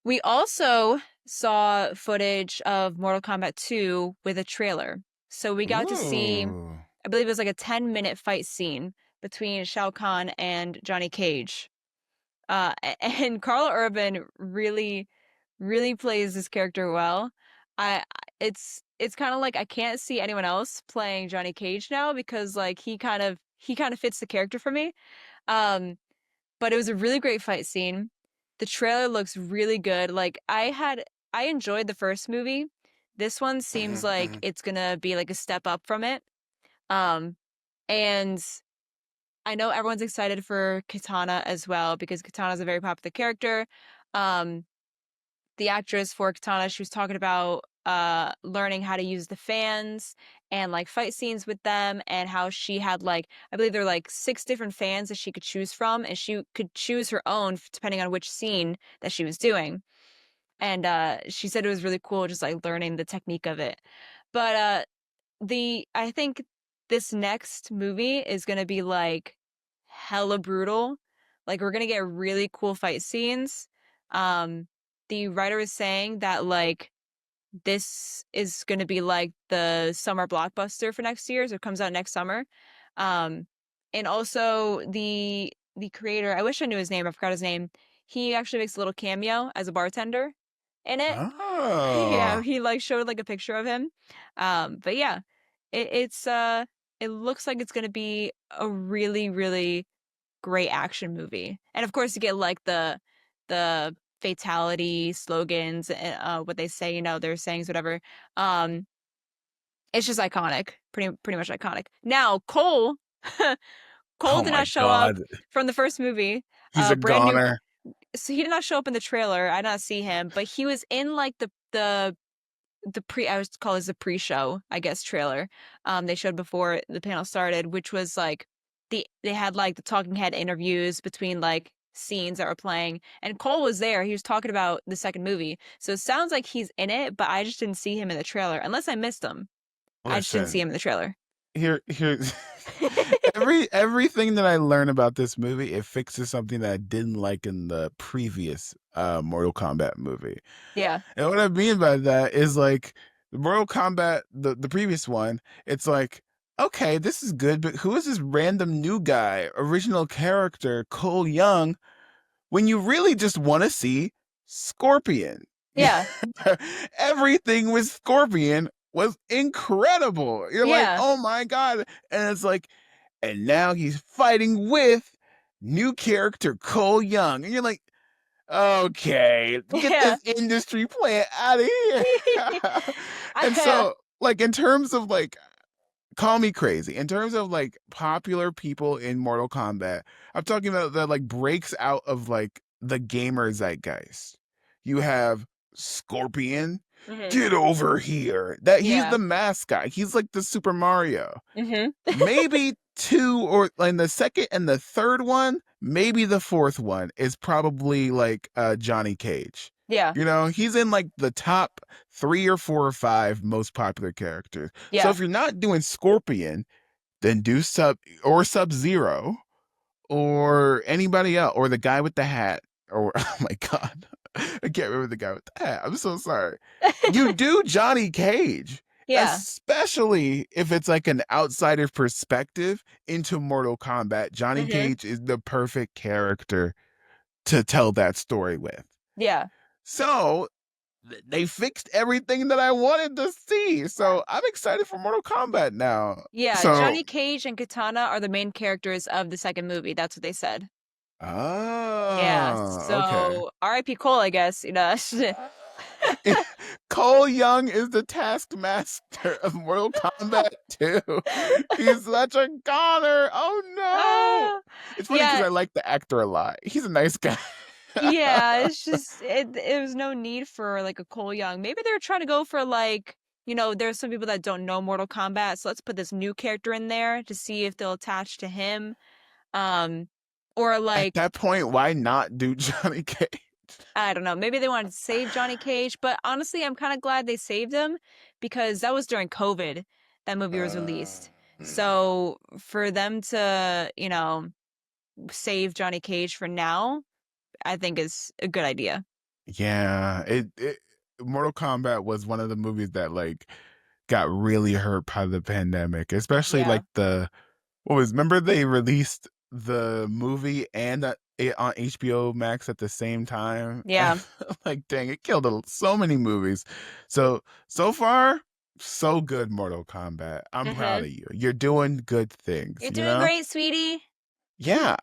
we also saw footage of Mortal Kombat 2 with a trailer. So we got to see, Ooh. I believe it was like a 10-minute fight scene between Shao Kahn and Johnny Cage. And Carl Urban really plays this character well. I it's kind of like I can't see anyone else playing Johnny Cage now because like he kind of fits the character for me. Um, but it was a really great fight scene. The trailer looks really good. Like I enjoyed the first movie. This one seems Mhm, like mhm. it's gonna be like a step up from it. Um, and I know everyone's excited for Katana as well because Katana's a very popular character. Um, the actress for Katana, she was talking about learning how to use the fans and like fight scenes with them and how she had like I believe there were like 6 different fans that she could choose from and she could choose her own depending on which scene that she was doing. And she said it was really cool just like learning the technique of it. But the I think this next movie is gonna be like hella brutal. Like we're gonna get really cool fight scenes. The writer is saying that like this is gonna be like the summer blockbuster for next year, so it comes out next summer. Um, and also the creator, I wish I knew his name, I forgot his name. He actually makes a little cameo as a bartender in it. Yeah, Oh. he like showed like a picture of him. But yeah, it's it looks like it's gonna be a really great action movie. And of course you get like the fatality slogans and what they say, you know, their sayings, whatever. Um, it's just iconic. Pretty much iconic. Now, Cole Oh did my not show up God. from the first movie. He's a Brand new goner. so he did not show up in the trailer. I did not see him, but he was in like the pre I was call it the pre-show, I guess, trailer. They showed before the panel started, which was like they had like the talking head interviews between like scenes that were playing, and Cole was there. He was talking about the second movie, so it sounds like he's in it, but I just didn't see him in the trailer, unless I missed him. I just didn't see Listen, him in the trailer. here everything that I learn about this movie, it fixes something that I didn't like in the previous Mortal Kombat movie. Yeah, And what I mean by that is like the Mortal Kombat, the previous one, it's like, okay, this is good, but who is this random new guy, original character, Cole Young, when you really just want to see Scorpion? yeah, Everything with Scorpion was incredible. You're like, yeah, oh my God. And it's like, and now he's fighting with new character Cole Young. And you're like, okay, get yeah. this industry plant out of here. And I, so, like, in terms of like, call me crazy. In terms of like popular people in Mortal Kombat, I'm talking about that like breaks out of like the gamer zeitgeist. You have Scorpion, mhm, get over here. That he's yeah, the mascot. He's like the Super Mario. mhm, Maybe two or in the second and the third one, maybe the fourth one is probably like Johnny Cage. yeah, You know, he's in like the top 3 or 4 or 5 most popular characters. So yeah, if you're not doing Scorpion, then do Sub Zero or anybody else or the guy with the hat or oh my god, I can't remember the guy with the hat. I'm so sorry. You do Johnny Cage, yeah, especially if it's like an outsider perspective into Mortal Kombat. Johnny mhm, Cage is the perfect character to tell that story with. yeah. So they fixed everything that I wanted to see. So I'm excited for Mortal Kombat now. Yeah, So, Johnny Cage and Katana are the main characters of the second movie. That's what they said. Yeah, okay. so R.I.P. Cole, I guess, you know. Cole Young is the Taskmaster of Mortal Kombat 2. He's such a goner. Oh no. Ah, It's funny because yeah, I like the actor a lot. He's a nice guy. yeah, it's just it was no need for like a Cole Young. Maybe they were trying to go for like, there's some people that don't know Mortal Kombat, so let's put this new character in there to see if they'll attach to him. Um, or At like that point, why not do Johnny Cage? I don't know. Maybe they wanted to save Johnny Cage, but honestly, I'm kind of glad they saved him because that was during COVID that movie was Uh, released. So for them to, save Johnny Cage for now, I think is a good idea. yeah, it Mortal Kombat was one of the movies that like got really hurt by the pandemic, especially Yeah. like what was remember they released the movie and it on HBO Max at the same time. Yeah. Like dang, it killed so many movies. So far, so good, Mortal Kombat. I'm proud Mm-hmm. of you. You're doing good things, You're you doing know? great, sweetie. Yeah.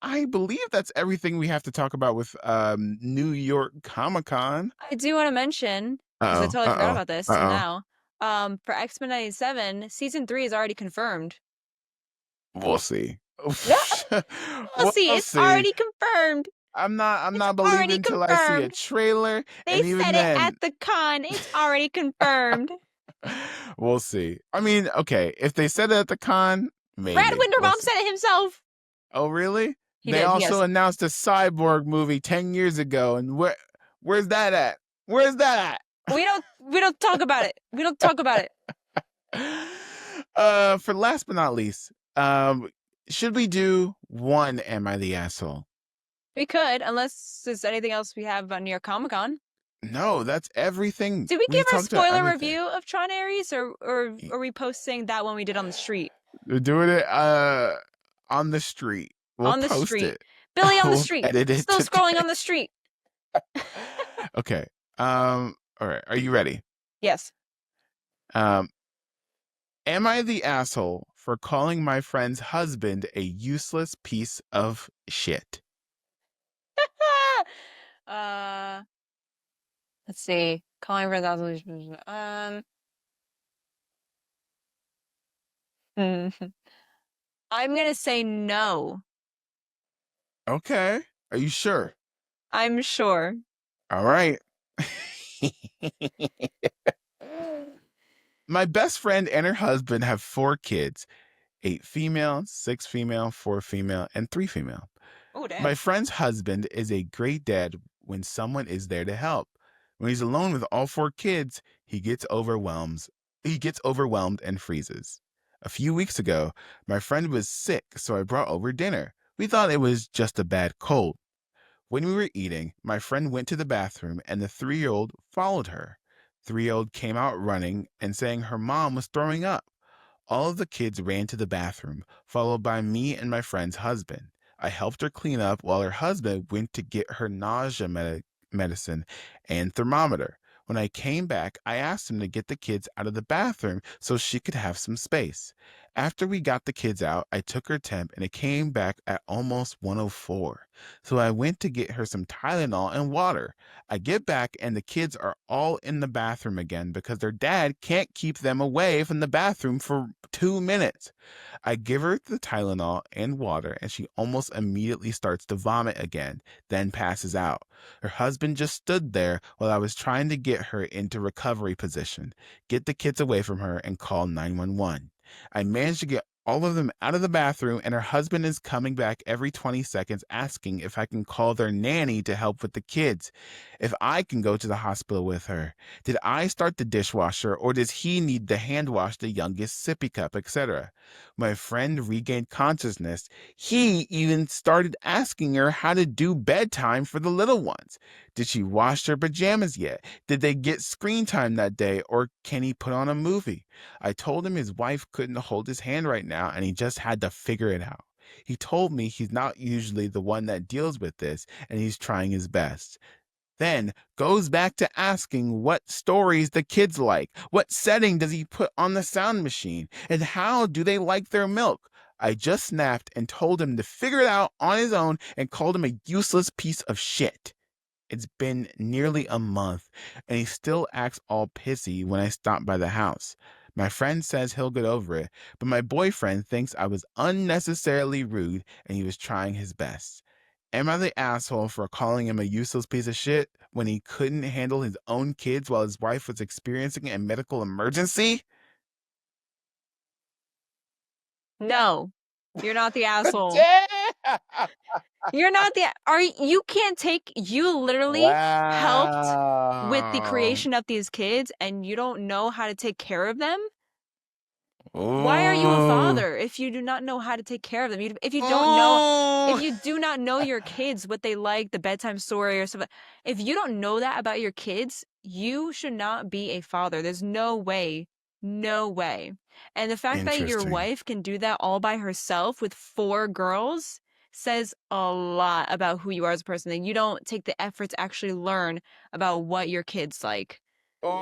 I believe that's everything we have to talk about with New York Comic Con. I do want to mention, because I Uh-oh. totally forgot Uh-oh. about this till Uh-oh. now. For X-Men 97, season 3 is already confirmed. We'll see. Yeah, we'll see. We'll It's see. already confirmed. I'm It's not already believing till I see a confirmed. trailer, They and even said it at then, the con. It's already confirmed. we'll see. I mean, okay, if they said it at the con, Brad maybe we'll Winderbaum see. said it himself. Oh, really? He They did, also yes. announced a Cyborg movie 10 years ago, and where's that at? Where's that We don't talk about it. We don't talk about it. at? For last but not least, should we do one? Am I the asshole? We could, unless there's anything else we have on New York Comic Con. No, that's everything. Did we We give our talked about spoiler everything. review of Tron Ares, or are we posting that one we did on the street? We're doing it on the street. We'll On the post street. it. Billy on the We'll street. edit it Still scrolling today. on the street. Okay. All right. Are you ready? Yes. Um am I the asshole for calling my friend's husband a useless piece of shit? uh, let's see. Calling for I'm gonna say no. Okay. Are you sure? I'm sure. All right. My best friend and her husband have 4 kids, 8 female, 6 female, 4 female, and 3 female. Oh, My damn. friend's husband is a great dad when someone is there to help. When he's alone with all 4 kids, he gets overwhelmed and freezes. A few weeks ago, my friend was sick, so I brought over dinner. We thought it was just a bad cold. When we were eating, my friend went to the bathroom and the 3-year-old followed her. 3-year-old came out running and saying her mom was throwing up. All of the kids ran to the bathroom, followed by me and my friend's husband. I helped her clean up while her husband went to get her nausea medicine and thermometer. When I came back, I asked him to get the kids out of the bathroom so she could have some space. After we got the kids out, I took her temp and it came back at almost 104. So I went to get her some Tylenol and water. I get back and the kids are all in the bathroom again because their dad can't keep them away from the bathroom for 2 minutes. I give her the Tylenol and water, and she almost immediately starts to vomit again, then passes out. Her husband just stood there while I was trying to get her into recovery position, get the kids away from her, and call 911. I managed to get all of them out of the bathroom, and her husband is coming back every 20 seconds asking if I can call their nanny to help with the kids, if I can go to the hospital with her. Did I start the dishwasher, or does he need to hand wash the youngest sippy cup, etc.? My friend regained consciousness. He even started asking her how to do bedtime for the little ones. Did she wash their pajamas yet? Did they get screen time that day, or can he put on a movie? I told him his wife couldn't hold his hand right now and he just had to figure it out. He told me he's not usually the one that deals with this and he's trying his best. Then goes back to asking what stories the kids like, what setting does he put on the sound machine, and how do they like their milk. I just snapped and told him to figure it out on his own and called him a useless piece of shit. It's been nearly a month, and he still acts all pissy when I stop by the house. My friend says he'll get over it, but my boyfriend thinks I was unnecessarily rude and he was trying his best. Am I the asshole for calling him a useless piece of shit when he couldn't handle his own kids while his wife was experiencing a medical emergency? No, you're not the asshole. Damn! You're not the you can't take you literally helped with the Wow. creation of these kids and you don't know how to take care of them? Why are you a Oh. father if you do not know how to take care of them? If you don't know if Oh. you do not know your kids what they like, the bedtime story or something, if you don't know that about your kids, you should not be a father. There's no way. No way. And the fact that your Interesting. wife can do that all by herself with 4 girls says a lot about who you are as a person. That you don't take the effort to actually learn about what your kids like. Oh,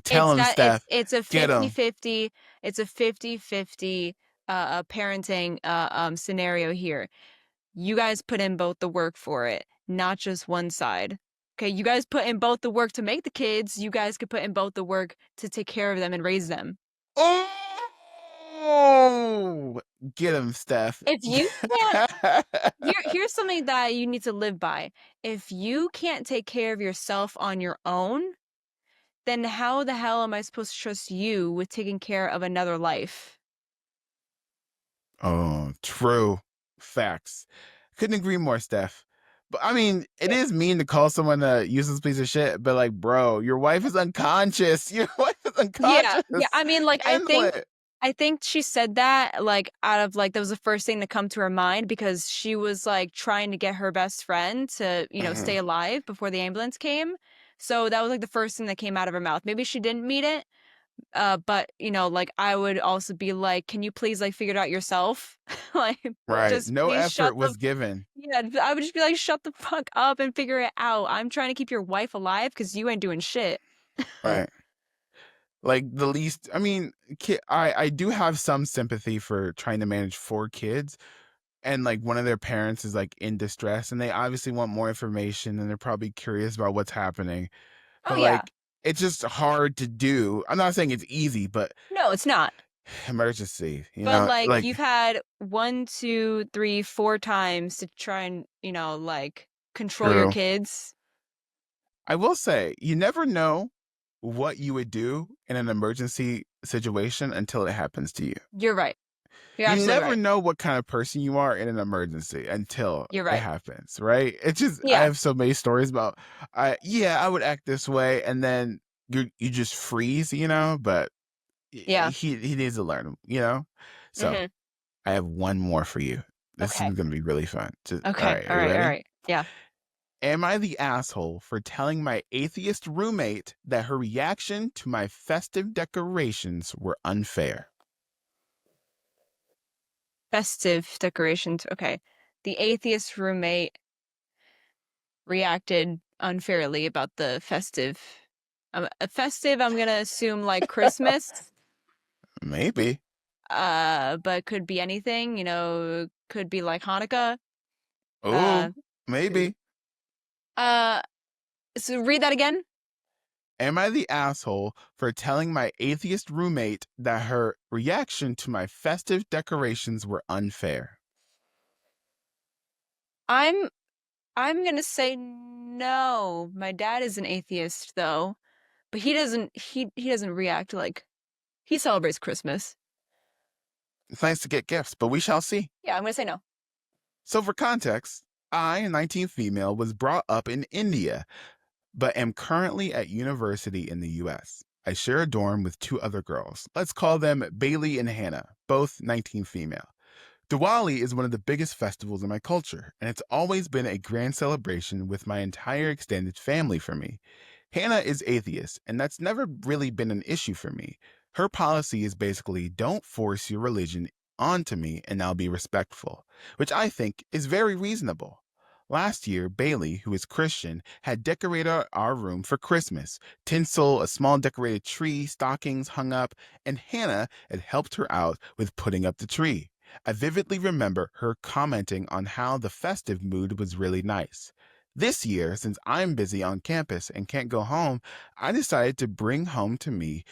tell It's him, that Steph. it's a Get him. 50-50 it's a 50-50 parenting scenario here. You guys put in both the work for it, not just one side. Okay, you guys put in both the work to make the kids, you guys could put in both the work to take care of them and raise them. Oh, get him, Steph. If you can't here's something that you need to live by. If you can't take care of yourself on your own, then how the hell am I supposed to trust you with taking care of another life? Oh, true. Facts. Couldn't agree more, Steph. But I mean, it is mean to call someone a useless piece of shit, but like, bro, your wife is unconscious. Your wife is Yeah, unconscious. yeah. I mean, like, Handle it. I think she said that like out of like that was the first thing to come to her mind because she was like trying to get her best friend to, stay Mhm. alive before the ambulance came. So that was like the first thing that came out of her mouth. Maybe she didn't mean it, but like I would also be like, can you please like figure it out yourself? Like, Right. just No please effort was given. yeah. I would just be like, shut the fuck up and figure it out. I'm trying to keep your wife alive because you ain't doing shit. Right. Like the least, I mean, I do have some sympathy for trying to manage 4 kids, and like one of their parents is like in distress, and they obviously want more information, and they're probably curious about what's happening. Oh But yeah. like, it's just hard to do. I'm not saying it's easy, but No, it's not. Emergency, But like like you've had 1, 2, 3, 4 times to try and, like control your true. kids. I will say, you never know what you would do in an emergency situation until it happens to you. You're right. You're You absolutely never right. know what kind of person you are in an emergency until You're it right. happens, right? It's just I Yeah. have so many stories about I would act this way and then you just freeze, but Yeah. he needs to learn. So, Mhm. I have one more for you. This is Okay. going to be really fun. All Okay. right, are All you right. All ready? right. Yeah. Am I the asshole for telling my atheist roommate that her reaction to my festive decorations were unfair? Festive decorations. Okay. The atheist roommate reacted unfairly about the festive. Festive, I'm gonna assume like Christmas. Maybe. But could be anything, could be like Hanukkah. Oh, Uh, maybe. uh, so read that again. Am I the asshole for telling my atheist roommate that her reaction to my festive decorations were unfair? I'm I'm gonna say no. My dad is an atheist though, but he doesn't react like he celebrates Christmas. It's nice to get gifts, but we shall see. Yeah, I'm gonna say no. So, for context, I, a 19 female, was brought up in India but am currently at university in the US. I share a dorm with two other girls. Let's call them Bailey and Hannah, both 19 female. Diwali is one of the biggest festivals in my culture, and it's always been a grand celebration with my entire extended family for me. Hannah is atheist, and that's never really been an issue for me. Her policy is basically don't force your religion onto me and I'll be respectful, which I think is very reasonable. Last year, Bailey, who is Christian, had decorated our room for Christmas. Tinsel, a small decorated tree, stockings hung up, and Hannah had helped her out with putting up the tree. I vividly remember her commenting on how the festive mood was really nice. This year, since I'm busy on campus and can't go home, I decided to bring home to me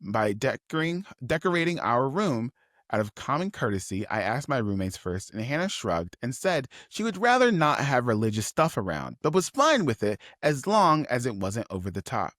by decorating our room. Out of common courtesy, I asked my roommates first, and Hannah shrugged and said she would rather not have religious stuff around, but was fine with it as long as it wasn't over the top.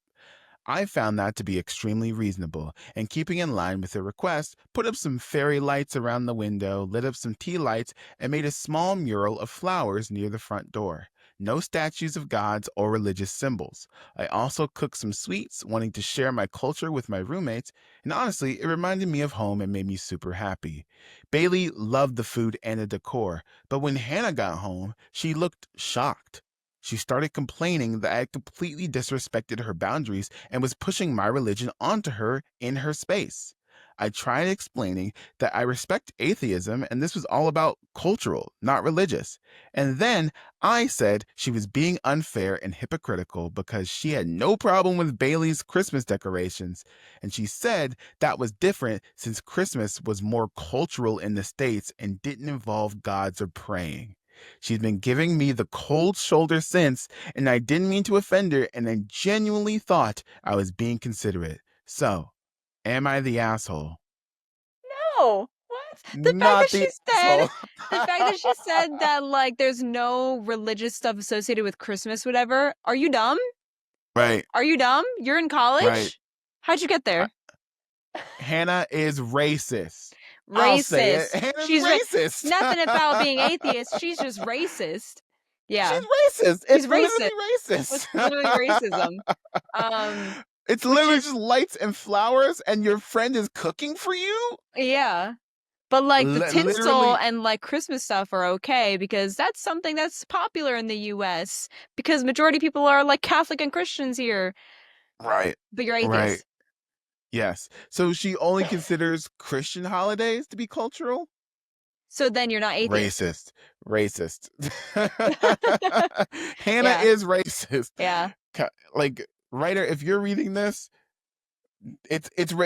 I found that to be extremely reasonable, and keeping in line with the request, put up some fairy lights around the window, lit up some tea lights, and made a small mural of flowers near the front door. No statues of gods or religious symbols. I also cooked some sweets, wanting to share my culture with my roommates, and honestly, it reminded me of home and made me super happy. Bailey loved the food and the decor, but when Hannah got home, she looked shocked. She started complaining that I had completely disrespected her boundaries and was pushing my religion onto her in her space. I tried explaining that I respect atheism and this was all about cultural, not religious. And then I said she was being unfair and hypocritical because she had no problem with Bailey's Christmas decorations. And she said that was different since Christmas was more cultural in the States and didn't involve gods or praying. She's been giving me the cold shoulder since, and I didn't mean to offend her, and I genuinely thought I was being considerate. So, am I the asshole? No. What? The fact that Not she the said asshole. the fact that she said that like there's no religious stuff associated with Christmas, whatever. Are you dumb? Right, Are you dumb? You're in right. college? How'd you get Uh, there? Hannah is racist. I'll say it. Racist. Hannah's She's racist. nothing about being atheist. She's just racist. Yeah, She's racist. she's It's racist. literally It's racist. literally racism. Um, It's which literally is just lights and flowers, and your friend is cooking for you? yeah. But like the tinsel Literally. and like Christmas stuff are okay because that's something that's popular in the US because majority of people are like Catholic and Christians here, Right, but you're right. atheist. Yes. So she only considers Christian holidays to be cultural? So then you're not atheist. Racist. Racist. Hannah Yeah. is racist. Yeah. Like, writer, if you're reading this, it's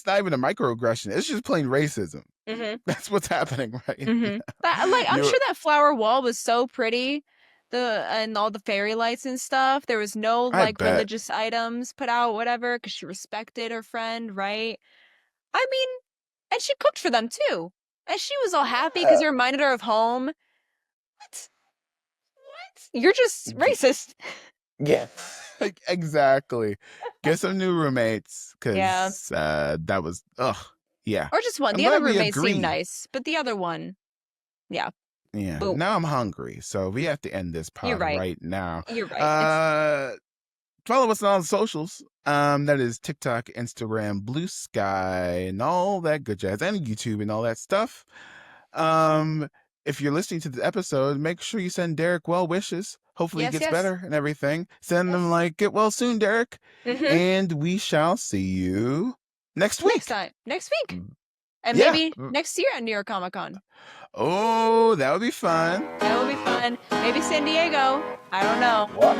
not even a microaggression. It's just plain racism. Mhm. That's what's happening right Mhm. That like I'm you sure that flower wall was so pretty. And all the fairy lights and stuff. There was no I like bet. religious items put out, whatever, because she respected her friend, right? I mean, and she cooked for them too. And she was all happy because it reminded her of home. What? You're just racist. Yeah. Exactly. Get some new roommates Yeah. because that was, yeah. Or just one. I'm The other glad we roommate seemed agree. nice, but the other one, yeah. Yeah. Boom. Now I'm hungry, so we have to end this You're pod right. right now. You're right. Follow us on all the socials. That is TikTok, Instagram, Blue Sky, and all that good jazz, and YouTube and all that stuff. If you're listening to the episode, make sure you send Derek well wishes. Hopefully he Yes, gets yes. better and everything. Send him Yes. like, get well soon, Derek. Mhm. And we shall see you next week. Next week. And Yeah. maybe next year at New York Comic Con. Oh, that would be fun. That would be fun. Maybe San Diego. I don't know. What?